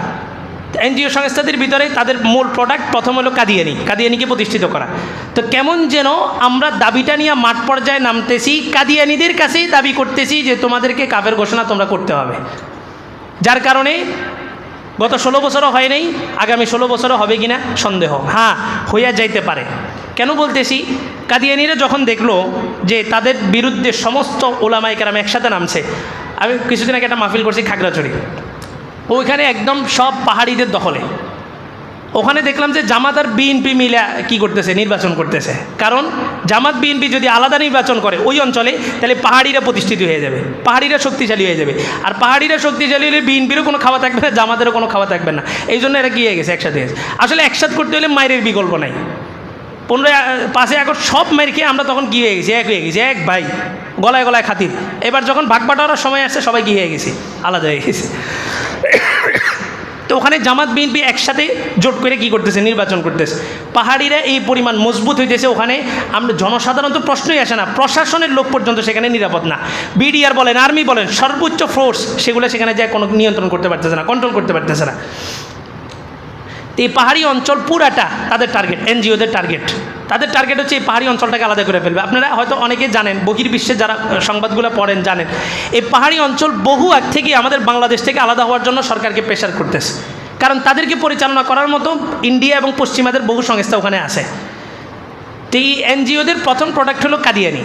এনজিও সংস্থাদের ভিতরে তাদের মূল প্রোডাক্ট প্রথম হলো কাদিয়ানীকে প্রতিষ্ঠিত করা। তো কেমন যেন আমরা দাবিটা নিয়ে মাঠ পর্যায়ে নামতেছি, কাদিয়ানীদের কাছেই দাবি করতেছি যে তোমাদেরকে কাফের ঘোষণা তোমরা করতে হবে। যার কারণে গত 16 বছরও হয় নাই, আগামী 16 বছরও হবে কিনা সন্দেহ। হ্যাঁ, হইয়া যাইতে পারে। কেন বলতেছি? কাদিয়ানীরা যখন দেখলো যে তাদের বিরুদ্ধে সমস্ত ওলামায়ে কেরাম একসাথে নামছে। আমি কিছুদিন আগে একটা মাহফিল করছি খাগড়াছড়ি, ওইখানে একদম সব পাহাড়িদের দখলে। ওখানে দেখলাম যে জামাত আর বিএনপি মিলে কী করতেছে? নির্বাচন করতেছে। কারণ জামাত বিএনপি যদি আলাদা নির্বাচন করে ওই অঞ্চলে, তাহলে পাহাড়িরা প্রতিষ্ঠিত হয়ে যাবে, পাহাড়িরা শক্তিশালী হয়ে যাবে। আর পাহাড়িরা শক্তিশালী হলে বিএনপিরও কোনো খাওয়া থাকবে না, জামাতেরও কোনো খাওয়া থাকবে না। এই জন্য এরা কী হয়ে গেছে? একসাথে হয়েছে। আসলে একসাথে করতে হলে মায়ের বিকল্প নাই। 5 আগস্ট সব মায়ের খেয়ে আমরা তখন কী হয়ে গেছি? এক হয়ে গেছি, এক ভাই, গলায় গলায় খাতির। এবার যখন ভাগ বাটোয়ারার সময় আসছে সবাই কী হয়ে গেছি? আলাদা হয়ে গেছে। তো ওখানে জামাত বিএনপি একসাথে জোট করে কি করতেছে? নির্বাচন করতেছে। পাহাড়িরা এই পরিমাণ মজবুত হইতেছে, ওখানে আমরা জনসাধারণ তো প্রশ্নই আসে না, প্রশাসনের লোক পর্যন্ত সেখানে নিরাপদ না। বিডিআর বলেন, আর্মি বলেন, সর্বোচ্চ ফোর্স সেগুলো সেখানে যায় কোনো নিয়ন্ত্রণ করতে পারতেছে না, কন্ট্রোল করতে পারতেছে না। এই পাহাড়ি অঞ্চল পুরাটা তাদের টার্গেট, এনজিওদের টার্গেট। তাদের টার্গেট হচ্ছে এই পাহাড়ি অঞ্চলটাকে আলাদা করে ফেলবে। আপনারা হয়তো অনেকে জানেন, বহির্বিশ্বে যারা সংবাদগুলো পড়েন জানেন, এই পাহাড়ি অঞ্চল বহু আগ থেকে আমাদের বাংলাদেশ থেকে আলাদা হওয়ার জন্য সরকারকে প্রেশার করতেছে। কারণ তাদেরকে পরিচালনা করার মতো ইন্ডিয়া এবং পশ্চিমাদের বহু সংস্থা ওখানে আছে। তো এই এনজিওদের প্রথম প্রোডাক্ট হলো কাদিয়ানী।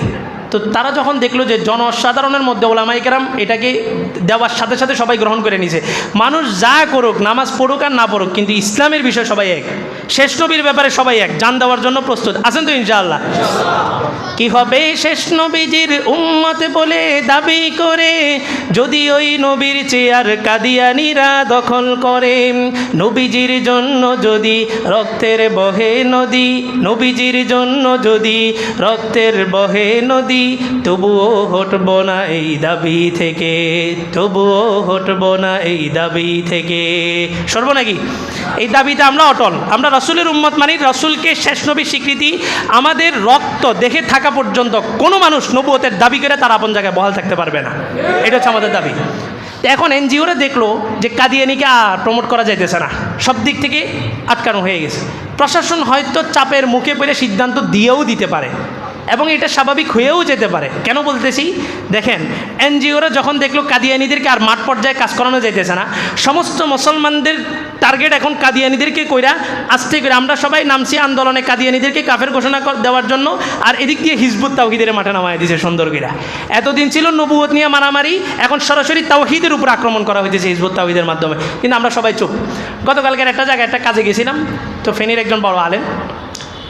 তো তারা যখন দেখলো যে জনসাধারণের মধ্যে ওলামায়ে কেরাম এটাকে দেওয়ার সাথে সাথে সবাই গ্রহণ করে নিছে, মানুষ যা করুক, নামাজ পড়ুক আর না পড়ুক, কিন্তু ইসলামের বিষয় সবাই এক, শেষ নবীর ব্যাপারে সবাই এক, জান দেওয়ার জন্য প্রস্তুত আছেন তো ইনশাআল্লাহ? কি হবে শেষ নবীজির উম্মত বলে দাবি করে, যদি ওই নবীর চেয়ার কাদিয়ানীরা দখল করে। নবীজির জন্য যদি রক্তের বহে নদী, নবীজির জন্য যদি রক্তের বহে নদী, বলছি তবুও হটব না এই দাবি থেকে, তবুও হটব না এই দাবি থেকে। সরব নাকি? এই দাবিতে আমরা অটল। আমরা রসুলের উম্মত মানি, রসুলকে শেষ নবীর স্বীকৃতি। আমাদের রক্ত দেখে থাকা পর্যন্ত কোনো মানুষ নবুয়তের দাবি করে তার আপন জায়গায় বহাল থাকতে পারবে না। এটা হচ্ছে আমাদের দাবি। এখন এনজিওরা দেখলো যে কাদিয়ানিকে আর প্রমোট করা যাইতেছে না, সব দিক থেকে আটকানো হয়ে গেছে। প্রশাসন হয়তো চাপের মুখে পড়ে সিদ্ধান্ত দিয়েও দিতে পারে এবং এটা স্বাভাবিক হয়েও যেতে পারে। কেন বলতেছি? দেখেন, এনজিওরা যখন দেখলো কাদিয়ানিদেরকে আর মাঠ পর্যায়ে কাজ করানো যাইতেছে না, সমস্ত মুসলমানদের টার্গেট এখন কাদিয়ানিদেরকে কইরা আস্তে করে আমরা সবাই নামছি আন্দোলনে কাদিয়ানিদেরকে কাফের ঘোষণা দেওয়ার জন্য। আর এদিক দিয়ে হিজবুত তাওহীদের মাঠে নামায় দিয়েছে সুন্দর করে। এতদিন ছিল নবুয়ত নিয়ে মারামারি, এখন সরাসরি তাওহীদের উপর আক্রমণ করা হইতেছে হিজবুত তাওহীদের মাধ্যমে, কিন্তু আমরা সবাই চুপ। গতকালকের একটা জায়গায় একটা কাজে গেছিলাম, তো ফেনীর একজন বড় আলেম,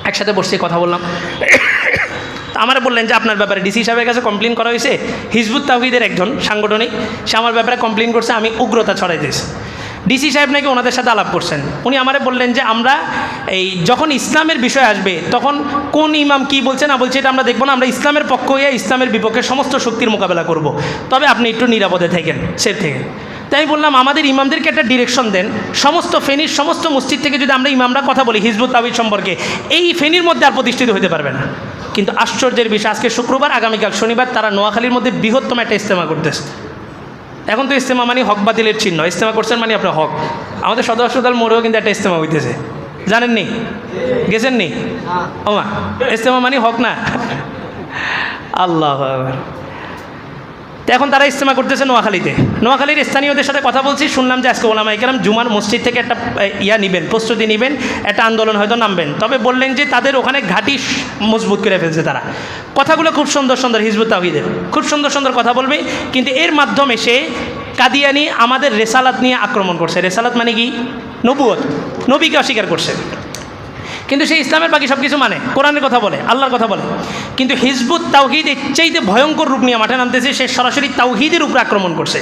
একসাথে বসে কথা বললাম। আমার বললেন যে আপনার ব্যাপারে ডিসি সাহেবের কাছে কমপ্লেন করা হয়েছে, হিজবুত তাওহীদের একজন সাংগঠনিক, সে আমার ব্যাপারে কমপ্লেন করছে আমি উগ্রতা ছড়াই দিয়েছি। ডিসি সাহেব নাকি ওনাদের সাথে আলাপ করছেন। উনি আমারে বললেন যে আমরা এই যখন ইসলামের বিষয় আসবে তখন কোন ইমাম কি বলছে না বলছে এটা আমরা দেখবো না, আমরা ইসলামের পক্ষ হয়ে ইসলামের বিপক্ষে সমস্ত শক্তির মোকাবেলা করব, তবে আপনি একটু নিরাপদে থাকেন, সেফ থেকে। তাই আমি বললাম আমাদের ইমামদেরকে একটা ডিরেকশন দেন, সমস্ত ফেনীর সমস্ত মসজিদ থেকে যদি আমরা ইমামরা কথা বলি হিজবুত তাওহীদ সম্পর্কে, এই ফেনীর মধ্যে আর প্রতিষ্ঠিত হতে পারবে না। কিন্তু আশ্চর্যের বিষয়, আজকে শুক্রবার, আগামীকাল শনিবার তারা নোয়াখালীর মধ্যে বৃহত্তম একটা ইজতেমা করতেছে। এখন তো ইজতেমা মানে হক বাতিলের চিহ্ন, ইজতেমা করছেন মানে আপনার হক। আমাদের সদর হাসপাতাল মোড়েও কিন্তু একটা ইজতেমা হইতেছে, জানেননি? গেছেন নি? ও মা, ইজতেমা মানে হক না? আল্লাহু আকবার। তো এখন তারা ইজতেমা করতেছে নোয়াখালীতে। নোয়াখালীর স্থানীয়দের সাথে কথা বলছি, শুনলাম যে আজকে ওলামায়ে কেরাম জুমার মসজিদ থেকে একটা নেবেন, প্রস্তুতি নেবেন, একটা আন্দোলন হয়তো নামবেন। তবে বললেন যে তাদের ওখানে ঘাঁটি মজবুত করে ফেলছে তারা। কথাগুলো খুব সুন্দর সুন্দর, হিজবুত তাওহীদের খুব সুন্দর সুন্দর কথা বলবে, কিন্তু এর মাধ্যমে সে কাদিয়ানি আমাদের রেসালাত নিয়ে আক্রমণ করছে। রেসালাত মানে কি? নবুয়ত, নবীকে অস্বীকার করছে। কিন্তু সে ইসলামের বাকি সব কিছু মানে, কোরআনের কথা বলে, আল্লাহর কথা বলে। কিন্তু হিজবুত তাওহীদ এর চাইতে ভয়ঙ্কর রূপ নিয়ে মাঠে নামতেছে, সে সরাসরি তাওহীদের উপর আক্রমণ করছে।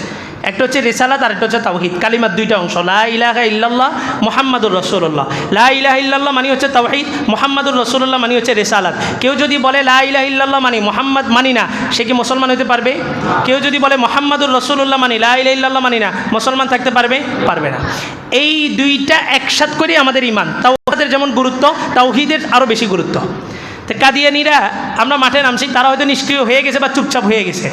একটা হচ্ছে রিসালাত আর একটা হচ্ছে তাওহীদ, কালিমার দুইটা অংশ, লা ইলাহা ইল্লাল্লাহ মুহাম্মাদুর রাসূলুল্লাহ। লা ইলাহা ইল্লাল্লাহ মানে হচ্ছে তাওহীদ, মুহাম্মাদুর রাসূলুল্লাহ মানে হচ্ছে রিসালাত। কেউ যদি বলে লা ইলাহা ইল্লাল্লাহ মানে মুহাম্মদ মানি না, সে কি মুসলমান হতে পারবে? কেউ যদি বলে মুহাম্মাদুর রাসূলুল্লাহ মানে লা ইলাহা ইল্লাল্লাহ মানি না, মুসলমান থাকতে পারবে? পারবে না। এই দুইটা একসাথ করে আমাদের ঈমান, তাওহীদের যেমন গুরুত্ব, তাওহীদের আরও বেশি গুরুত্ব। তো কাদিয়ানিরা আমরা মাঠে নামছি, তারা হয়তো নিষ্ক্রিয় হয়ে গেছে বা চুপচাপ হয়ে গেছে,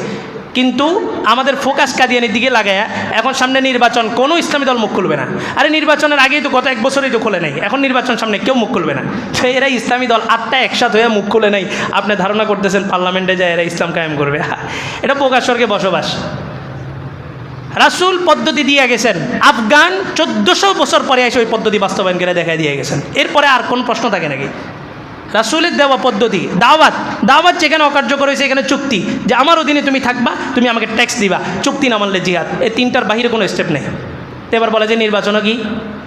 কিন্তু আমাদের ফোকাস কাদিয়ানির দিকে লাগায়া এখন সামনে নির্বাচন, কোনো ইসলামী দল মুখ খুলবে না। আরে নির্বাচনের আগেই তো গত এক বছরই তো খোলে নাই, এখন নির্বাচন সামনে, কেউ মুখ খুলবে না। তো এরা ইসলামী দল 8টা একসাথে হয়ে মুখ খুলে নাই, আপনি ধারণা করতেছেন পার্লামেন্টে যায় এরা ইসলাম কায়েম করবে? এটা প্রকাশ্যে বসবাস। রাসূল পদ্ধতি দিয়ে গেছেন, আফগান 1400 বছর পরে এসে ওই পদ্ধতি বাস্তবায়ন করে দেখা দিয়ে গেছেন। এরপরে আর কোন প্রশ্ন থাকে নাকি? রাসূলের দেওয়া পদ্ধতি, দাওয়াত, দাওয়াত যেখানে অকার্যকর হয়েছে এখানে চুক্তি, যে আমার অধীনে তুমি থাকবা, তুমি আমাকে ট্যাক্স দিবা, চুক্তি না মানলে জিহাদ। এই তিনটার বাহিরে কোনো স্টেপ নেই। তো এবার বলে যে নির্বাচনও কি?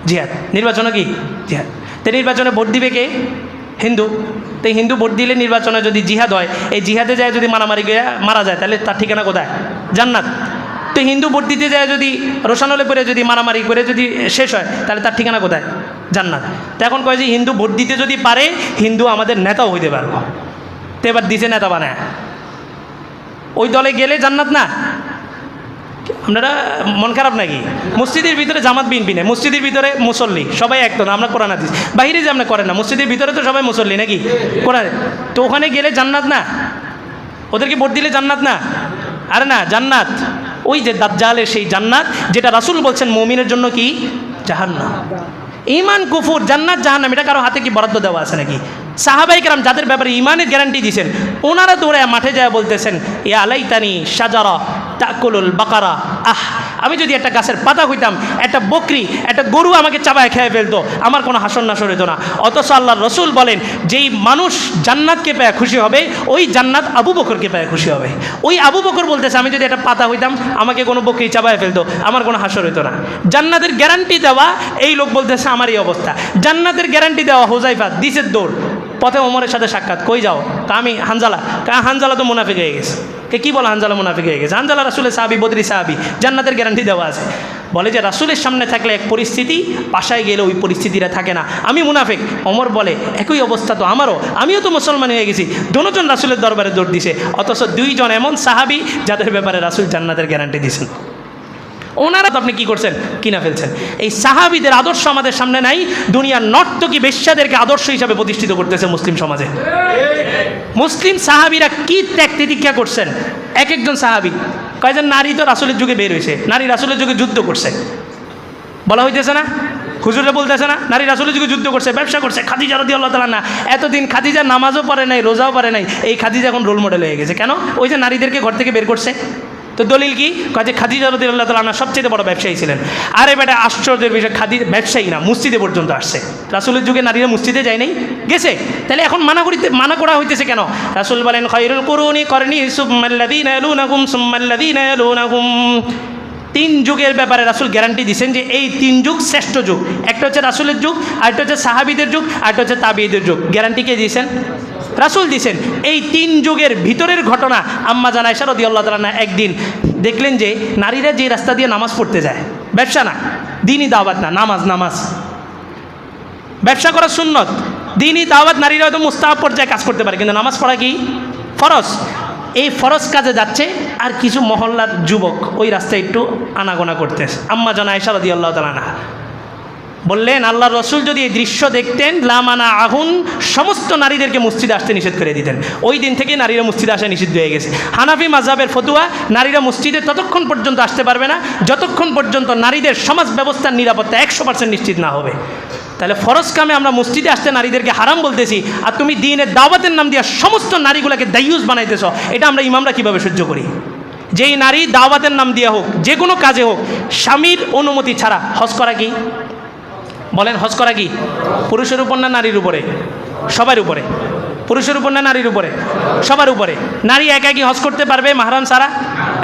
জিহাদ। নির্বাচনও কি? জিহাদ। তো নির্বাচনে ভোট দিবে কে? হিন্দু। তো হিন্দু ভোট দিলে নির্বাচনে যদি জিহাদ হয়, এই জিহাদে যায় যদি মারামারি গিয়ে মারা যায়, তাহলে তার ঠিকানা কোথায়? জান্নাত। তো হিন্দু ভোট দিতে যায় যদি রোশানলে পরে যদি মারামারি করে যদি শেষ হয়, তাহলে তার ঠিকানা কোথায়? জান্নাত। তো এখন কয় যে হিন্দু ভোট দিতে যদি পারে, হিন্দু আমাদের নেতাও হইতে পারবো। তো এবার দিছে নেতা বানায়, ওই দলে গেলে জান্নাত না? আপনারা মন খারাপ নাকি? মসজিদের ভিতরে জামাত বিএনপি নেই, মসজিদের ভিতরে মুসল্লি সবাই এক তো না, আমরা কোরআন হাদিস। বাইরে যে আপনি করেন না, মসজিদের ভিতরে তো সবাই মুসল্লি নাকি? কোরআন। তো ওখানে গেলে জান্নাত না? ওদেরকে ভোট দিলে জান্নাত না? আরে না, জান্নাত ওই যে দাজ্জালের সেই জান্নাত, যেটা রাসূল বলছেন মুমিনের জন্য কি? জাহান্নাম। ঈমান কুফর, জান্নাত জাহান্নাম, এটা কারো হাতে কি বরাদ্দ দেওয়া আছে নাকি? সাহাবায়ে কেরাম যাদের ব্যাপারে ঈমানের গ্যারান্টি দিয়েছেন, ওনারা দৌড়ে মাঠে যায় বলতেছেন, ইয়া লাইতানি শাজারা তাকুলুল বাকারা, আহ আমি যদি একটা গাছের পাতা হইতাম, একটা বকরি, একটা গরু আমাকে চাবায় খেয়ে ফেলতো, আমার কোনো হাসন নাসর হতো না। অথচ আল্লাহর রসুল বলেন, যেই মানুষ জান্নাতকে পেয়ে খুশি হবে, ওই জান্নাত আবু বকরকে পেয়ে খুশি হবে। ওই আবু বকর বলতেছে, আমি যদি একটা পাতা হইতাম, আমাকে কোনো বকরি চাবায় ফেলতো, আমার কোনো হাসর হতো না। জান্নাতের গ্যারান্টি দেওয়া এই লোক বলতেছে আমার এই অবস্থা। জান্নাতের গ্যারান্টি দেওয়া হুযায়ফা দিছে দৌড়, পথে ওমরের সাথে সাক্ষাৎ, কই যাও? আমি হানজালা। হানজালা তো মুনাফিক হয়ে গেছে। কি বলে হানজালা মুনাফিক হয়ে গেছে? হানজালা রাসূলের সাহাবী, বদরি সাহাবী, জান্নাতের গ্যারান্টি দেওয়া আছে। বলে যে রাসূলের সামনে থাকলে এক পরিস্থিতি, বাসায় গেলে ওই পরিস্থিতিটা থাকে না। আমি মুনাফিক। ওমর বলে একই অবস্থা তো আমারও, আমিও তো মুসলমান হয়ে গেছি। দুজন রাসূলের দরবারে দৌড় দিছে, অথচ দুইজন এমন সাহাবী যাদের ব্যাপারে রাসূল জান্নাতের গ্যারান্টি দিয়েছেন। ওনারা তো আপনি কী করছেন, কিনা ফেলছেন। এই সাহাবীদের আদর্শ আমাদের সামনে নাই, দুনিয়ার নর্তকী বেশ্যাদেরকে আদর্শ হিসাবে প্রতিষ্ঠিত করতেছে মুসলিম সমাজে। মুসলিম সাহাবীরা কি ত্যাগ তিতিক্ষা করছেন। এক একজন সাহাবী কয়েকজন নারী তো রাসূলের যুগে বের হয়েছে, নারী রাসূলের যুগে যুদ্ধ করছে, বলা হইতেছে না, হুজুরে বলতেছে না, নারী রাসূলের যুগে যুদ্ধ করছে, ব্যবসা করছে। খাদিজা রাদিয়াল্লাহু তাআলা না, এতদিন খাদিজা নামাজও পড়ে নাই, রোজাও পড়ে নাই, এই খাদিজা এখন রোল মডেল হয়ে গেছে। কেন? ওই যে নারীদেরকে ঘর থেকে বের করছে। তো দলিল কি? কাজে খাদিজা রাদিয়াল্লাহু তাআলা সবচেয়ে বড় ব্যবসায়ী ছিলেন। আরে বেটা আশ্চর্যের বিষয়, ব্যবসায়ী না, মসজিদে পর্যন্ত আসছে। রাসূলের যুগে নারীরা মসজিদে যায় নাই, গেছে। তাহলে এখন মানা করা হইতেছে কেন? রাসূল বলেন খায়রুল কুরুনি করনি সুম্মাল্লাযীনা ইয়ালুনাহুম সুম্মাল্লাযীনা ইয়ালুনাহুম। 3 যুগের ব্যাপারে রাসূল গ্যারান্টি দিয়েছেন যে এই 3 যুগ শ্রেষ্ঠ যুগ। একটা হচ্ছে রাসূলের যুগ, আরেকটা হচ্ছে সাহাবীদের যুগ, আরেকটা হচ্ছে তাবিঈদের যুগ। গ্যারান্টি কে দিয়েছেন? রাসূল দিয়েছেন। এই 3 যুগের ভিতরের ঘটনা, আম্মা জান আয়েশা রাদিয়াল্লাহু তাআলা একদিন দেখলেন যে নারীরা যে রাস্তা দিয়ে নামাজ পড়তে যায়, ব্যবসা না, দ্বীনি দাওয়াত না, নামাজ। ব্যবসা করা সুন্নত, দ্বীনি দাওয়াত নারীরা হয়তো মুস্তাহাব পর্যায়ে কাজ করতে পারে, কিন্তু নামাজ পড়া কি ফরজ। এই ফরজ কাজে যাচ্ছে, আর কিছু মহল্লার যুবক ওই রাস্তায় একটু আনাগোনা করতেছে। আম্মা জান আয়েশা রাদিয়াল্লাহু তাআলা বললেন আল্লাহর রসুল যদি এই দৃশ্য দেখতেন লামানা আহুন, সমস্ত নারীদেরকে মসজিদে আসতে নিষেধ করে দিতেন। ওই দিন থেকে নারীরা মসজিদে আসা নিষিদ্ধ হয়ে গেছে। হানাফি মাযহাবের ফতোয়া, নারীরা মসজিদে ততক্ষণ পর্যন্ত আসতে পারবে না যতক্ষণ পর্যন্ত নারীদের সমাজ ব্যবস্থার নিরাপত্তা 100% নিশ্চিত না হবে। তাহলে ফরজ কামে আমরা মসজিদে আসতে নারীদেরকে হারাম বলতেছি, আর তুমি দ্বীনের দাওয়াতের নাম দিয়ে সমস্ত নারীগুলোকে দায়ুস বানাইতেছ। এটা আমরা ইমামরা কীভাবে সহ্য করি? যেই নারী দাওয়াতের নাম দিয়ে হোক, যে কোনো কাজে হোক, স্বামীর অনুমতি ছাড়া হজ করা কি? বলেন, হজ করা কি? পুরুষের উপর না নারীর উপরে? সবার উপরে। পুরুষের উপর না নারীর উপরে? সবার উপরে। নারী একা কি হজ করতে পারবে মাহরাম ছাড়া?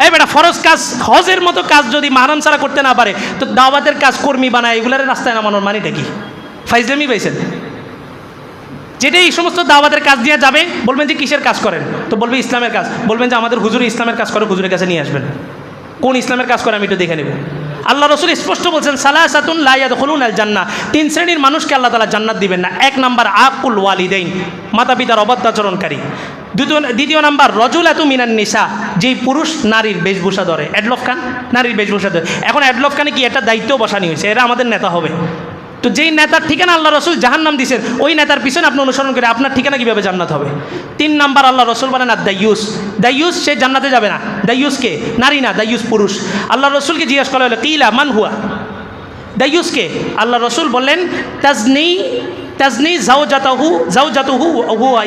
এই বেটা, ফরজ কাজ হজের মতো কাজ যদি মাহরাম ছাড়া করতে না পারে, তো দাওয়াতের কাজ কর্মী বানায়, এগুলার রাস্তায় নামানোর মানেটা কি? ফাইজলামি পাইছেন? যেটা এই সমস্ত দাওয়াতের কাজ দিয়ে যাবে, বলবেন যে কিসের কাজ করেন? তো বলবে ইসলামের কাজ। বলবেন যে আমাদের হুজুর ইসলামের কাজ করে, হুজুরের কাছে নিয়ে আসবেন। কোন ইসলামের কাজ করে আমি একটু দেখে নেব। আল্লাহ রসুল স্পষ্ট বলছেন সালাসাতুন লা ইয়াদখুলুনাল জান্নাহ, 3 শ্রেণীর মানুষকে আল্লাহ তাআলা জান্নাত দিবেন না। 1 নাম্বার আকুল ওয়ালিদাইন, মাতা পিতার অবাধ্যাচরণকারী। দ্বিতীয় নাম্বার রজুলাতু মিনান নিসা, যেই পুরুষ নারীর বেশভূষা ধরে। অ্যাডলফ খান নারীর বেশভূষা ধরে। এখন অ্যাডলফ খানে কি একটা দায়িত্ব বসানি হয়েছে, এরা আমাদের নেতা হবে। তো যেই নেতার ঠিকানা আল্লাহ রসুল জাহান্নাম দিয়েছেন, ওই নেতার পিছনে আপনি অনুসরণ করে আপনার ঠিকানা কীভাবে জান্নাত হবে? 3 নাম্বার আল্লাহ রসুল বলেন আর দায়ুস সে জান্নাতে যাবে না। দায়ুসকে নারী না, দায়ুস পুরুষ। আল্লাহ রসুলকে জিজ্ঞেস করা হলো কিলা মান হুয়া, দায়ুসকে? আল্লাহ রসুল বললেন তাজনি জাওজাতুহু হুয়া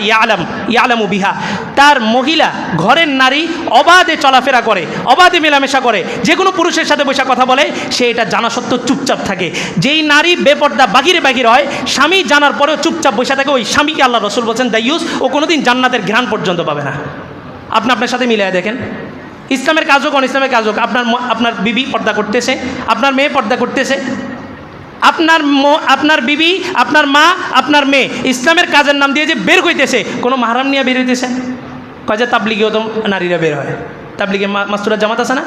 ইয়ালামু বিহা, তার মহিলা ঘরের নারী অবাধে চলাফেরা করে, অবাধে মেলামেশা করে, যে কোনো পুরুষের সাথে বসে কথা বলে, সে এটা জানা সত্ত্বেও চুপচাপ থাকে। যেই নারী বেপর্দা বাগিরে হয়, স্বামী জানার পরেও চুপচাপ বসে থাকে, ওই স্বামীকে আল্লাহ রসুল বলছেন দায়ুস, ও কোনোদিন জান্নাতের ঘ্রাণ পর্যন্ত পাবে না। আপনার সাথে মিলিয়ে দেখেন, ইসলামের কাজ হোক অনিসলামের কাজ হোক, আপনার বিবি পর্দা করতেছে, আপনার মেয়ে পর্দা করতেছে, আপনার বিবি, আপনার মা, আপনার মেয়ে ইসলামের কাজের নাম দিয়ে যে বের হইতেছে, কোনো মাহরাম নিয়ে বের হইতেছে। কয় যে তাবলিগেও তো নারীরা বের হয়, তাবলিগে মাস্তুরা জামাত আছে না?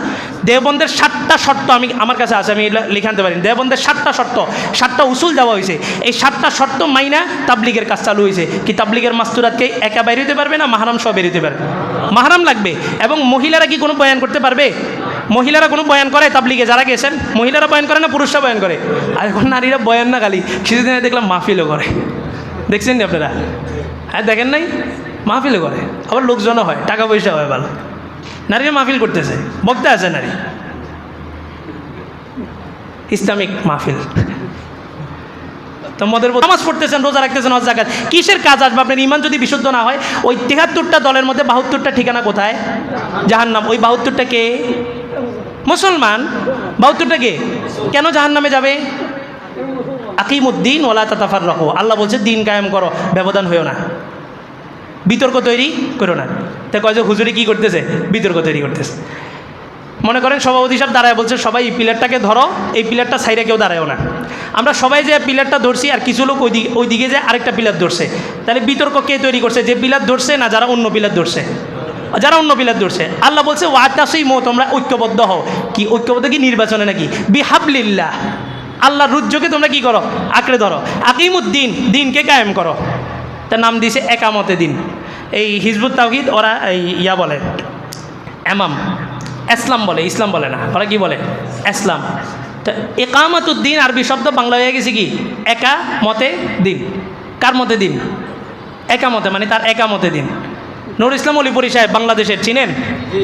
দেওবন্দের 7টা শর্ত আমার কাছে আছে, আমি লিখে আনতে পারি। দেওবন্দের 7টা শর্ত, 7টা উসুল দেওয়া হয়েছে। এই 7টা শর্ত মাইনা তাবলিগের কাজ চালু হয়েছে। কি তাবলিগের মাস্তুরাতকে একা বের হইতে পারবে না, মাহরাম সহ বের হইতে পারবে? মাহরাম লাগবে। এবং মহিলারা কি কোনো বয়ান করতে পারবে? মহিলারা কোনো বয়ান করে? তাবলিগে যারা গেছেন মহিলারা বয়ান করে না পুরুষরা বয়ান করে? আর এখন নারীরা বয়ান না, খালি কিছুদিন দেখলাম মাহফিলও করে। দেখছেন নি আপনারা? হ্যাঁ, দেখেন নাই? মাহফিলও করে, আবার লোকজনও হয়, টাকা পয়সা হয় ভালো। নারীরা মাহফিল করতেছে, বক্তা আছে নারী, ইসলামিক মাহফিল। তো মদের নামাজ পড়তেছেন, রোজা রাখতেছেন, হজ যাকাত, কিসের কাজ আসবে? আপনার ইমান যদি বিশুদ্ধ না হয়, ওই 73টা দলের মধ্যে 72টা ঠিকানা কোথায়? জাহান্নাম। ওই 72টা কে? মুসলমান। 72টা কে? কেন জাহান্নামে যাবে? আকিমুদ্দিন ওয়ালা তাতাফাররাকু, আল্লাহ বলছে দিন কায়েম করো, ব্যবধান হয়েও না, বিতর্ক তৈরি করো না। তাই কয় যে হুজুরি কী করতেছে? বিতর্ক তৈরি করতেছে। মনে করেন সভাপতি সাহেব দাঁড়ায় বলছে সবাই এই পিলারটাকে ধরো, এই পিলারটা সাইডে কেউ দাঁড়ায়ও না। আমরা সবাই যে পিলারটা ধরছি, আর কিছু লোক ওই দিকে যে আরেকটা পিলার ধরছে। তাহলে বিতর্ক কে তৈরি করছে? যে পিলার ধরছে না যারা অন্য পিলার ধরছে? যারা অন্য পিলার ধরছে। আল্লাহ বলছে ওয়াতাসিমু, তোমরা ঐক্যবদ্ধ হও। কি ঐক্যবদ্ধ? কি নির্বাচনে নাকি? বিহাবলিল্লাহ, আল্লাহর রুজ্জকে তোমরা কি করো? আঁকড়ে ধরো। আকিমুদ্দিন, দিনকে কায়েম করো। তার নাম দিয়েছে একামতে দিন। এই হিজবুত তাওহীদ ওরা এই বলে এমাম, ইসলাম বলে, ইসলাম বলে না, ওরা কি বলে? ইসলাম। তো একামতুদ্দিন আরবি শব্দ বাংলা হয়ে গেছে কি? একা মতে দিন। কার মতে দিন? একামতে, মানে তার একামতে দিন। নূর ইসলাম অলিপুরি সাহেব বাংলাদেশের, চিনেন?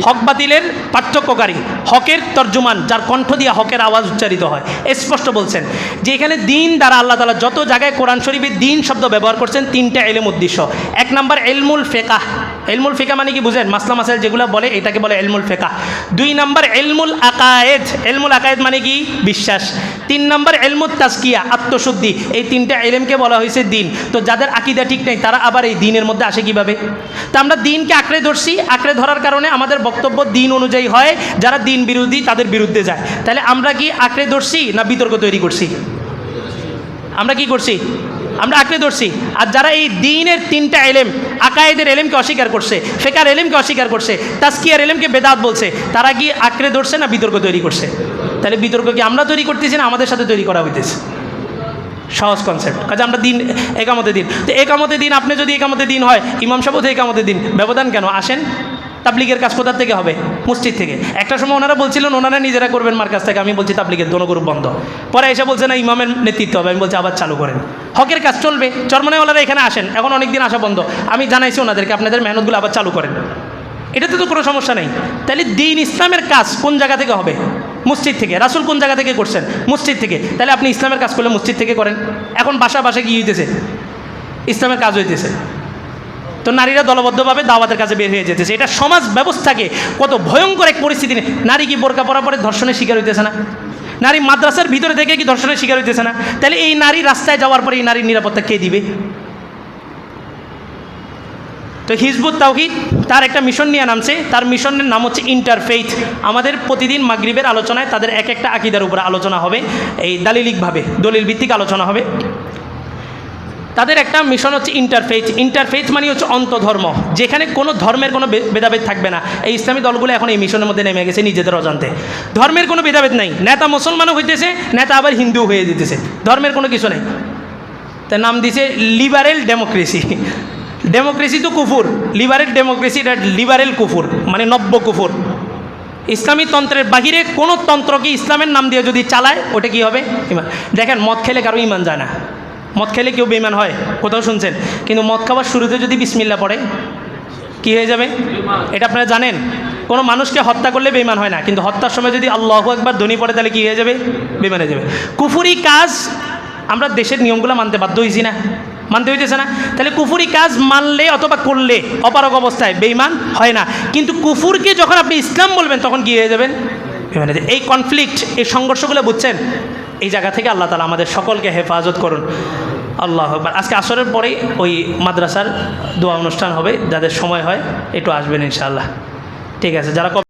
হক বাতিলের পার্থক্যকারী, হকের তর্জমান, যার কণ্ঠ দিয়ে হকের আওয়াজ উচ্চারিত হয়, স্পষ্ট বলছেন যে এখানে দিন দ্বারা আল্লাহ তাআলা যত জায়গায় কোরআন শরীফে দিন শব্দ ব্যবহার করছেন, তিনটা এলম উদ্দেশ্য। এক নাম্বার এলমুল ফিকাহ। এলমুল ফিকাহ মানে কি বুঝেন? মাসলা মাসাইল যেগুলো বলে এটাকে বলে এলমুল ফিকাহ। দুই নাম্বার এলমুল আকায়েদ। এলমুল আকায়েদ মানে কি? বিশ্বাস। তিন নাম্বার এলমুত তাজকিয়া, আত্মশুদ্ধি। এই তিনটা এলমকে বলা হয়েছে দিন। তো যাদের আকীদা ঠিক নেই তারা আবার এই দিনের মধ্যে আসে কিভাবে? তা আমরা দিনকে আঁকড়ে ধরছি, আঁকড়ে ধরার কারণে আমাদের বক্তব্য দিন অনুযায়ী হয়, যারা দিন বিরোধী তাদের বিরুদ্ধে যায়। তাহলে আমরা কি আঁকড়ে ধরছি না বিতর্ক তৈরি করছি? আমরা কি করছি? আমরা আঁকড়ে ধরছি। আর যারা এই দিনের তিনটা এলেম, আকায়েদের এলেমকে অস্বীকার করছে, ফিকার এলেমকে অস্বীকার করছে, তাজকিয়ার এলেমকে বেদাত বলছে, তারা কি আঁকড়ে ধরছে না বিতর্ক তৈরি করছে? তাহলে বিতর্ক কি আমরা তৈরি করতেছি না আমাদের সাথে তৈরি করা হইতেছে? সহজ কনসেপ্ট। কাজে আমরা দিন, একামতে দিন। তো একামতে দিন, আপনি যদি একামতে দিন হয়, ইমাম সাহেব তো একামতে দিন, ব্যবধান কেন? আসেন, তাবলিগের কাজ কোথার থেকে হবে? মসজিদ থেকে। একটা সময় ওনারা বলছিলেন ওনারা নিজেরা করবেন মার কাছ থেকে, আমি বলছি তাবলিগের দোনো গ্রুপ বন্ধ। পরে এসে বলছে না ইমামের নেতৃত্ব হবে, আমি বলছি আবার চালু করেন, হকের কাজ চলবে। চরমনাইওয়ালারা এখানে আসেন, এখন অনেক দিন আসা বন্ধ, আমি জানাইছি ওনাদেরকে আপনাদের মেহনতগুলো আবার চালু করেন, এটাতে তো কোনো সমস্যা নেই। তাহলে দিন ইসলামের কাজ কোন জায়গা থেকে হবে? মসজিদ থেকে। রাসূল কোন জায়গা থেকে করছেন? মসজিদ থেকে। তাহলে আপনি ইসলামের কাজ করলে মসজিদ থেকে করেন। এখন বাসা কি হইতেছে? ইসলামের কাজ হইতেছে। তো নারীরা দলবদ্ধভাবে দাওয়াতের কাজে বের হয়ে যেতেছে। এটা সমাজ ব্যবস্থাকে কত ভয়ঙ্কর এক পরিস্থিতি। নারী কি বোরকা পরা পরে ধর্ষণের শিকার হইতেছে না? নারী মাদ্রাসার ভিতরে থেকে কি ধর্ষণের শিকার হইতেছে না? তাহলে এই নারী রাস্তায় যাওয়ার পরে এই নারীর নিরাপত্তা কে দিবে? তো হিজবুত তাওহীদ তার একটা মিশন নিয়ে নামছে, তার মিশনের নাম হচ্ছে ইন্টারফেইথ। আমাদের প্রতিদিন মাগরিবের আলোচনায় তাদের এক একটা আকীদার উপরে আলোচনা হবে, এই দালিলিকভাবে, দলিল ভিত্তিক আলোচনা হবে। তাদের একটা মিশন হচ্ছে ইন্টারফেইথ। ইন্টারফেইথ মানে হচ্ছে অন্তধর্ম, যেখানে কোনো ধর্মের কোনো ভেদাভেদ থাকবে না। এই ইসলামী দলগুলো এখন এই মিশনের মধ্যে নেমে গেছে নিজেদের অজান্তে। ধর্মের কোনো ভেদাভেদ নাই, নেতা মুসলমানও হইতেছে, নেতা আবার হিন্দু হয়ে যেতেছে, ধর্মের কোনো কিছু নেই। তার নাম দিছে লিবারেল ডেমোক্রেসি। ডেমোক্রেসি তো কুফুর, লিবারেল ডেমোক্রেসি এটা লিবারেল কুফুর, মানে নব্য কুফুর। ইসলামী তন্ত্রের বাহিরে কোনো তন্ত্রকে ইসলামের নাম দিয়ে যদি চালায় ওটা কি হবে? ইমান। দেখেন মদ খেলে কারো ইমান যায় না, মদ খেলে কেউ বেঈমান হয় কোথাও শুনছেন? কিন্তু মদ খাওয়ার শুরুতে যদি বিসমিল্লাহ পড়ে কি হয়ে যাবে? এটা আপনারা জানেন? কোনো মানুষকে হত্যা করলে বেঈমান হয় না, কিন্তু হত্যার সময় যদি আল্লাহু আকবার ধ্বনি পড়ে তাহলে কি হয়ে যাবে? বেঈমান হয়ে যাবে। কুফুরি কাজ আমরা দেশের নিয়মগুলো মানতে বাধ্য হয়েছি না? মানতে হইতেছে না? তাহলে কুফুরি কাজ মানলে অথবা করলে অপারগ অবস্থায় বেঈমান হয় না, কিন্তু কুফুরকে যখন আপনি ইসলাম বলবেন তখন কি হয়ে যাবেন? বেঈমান হয়ে যাবেন। এই কনফ্লিক্ট, এই সংঘর্ষগুলো বুঝছেন? এই জায়গা থেকে আল্লাহ তাআলা আমাদের সকলকে হেফাজত করুন। আল্লাহু আকবার। আজকে আসরের পরেই ওই মাদ্রাসার দোয়া অনুষ্ঠান হবে, যাদের সময় হয় একটু আসবেন ইনশাআল্লাহ। ঠিক আছে, যারা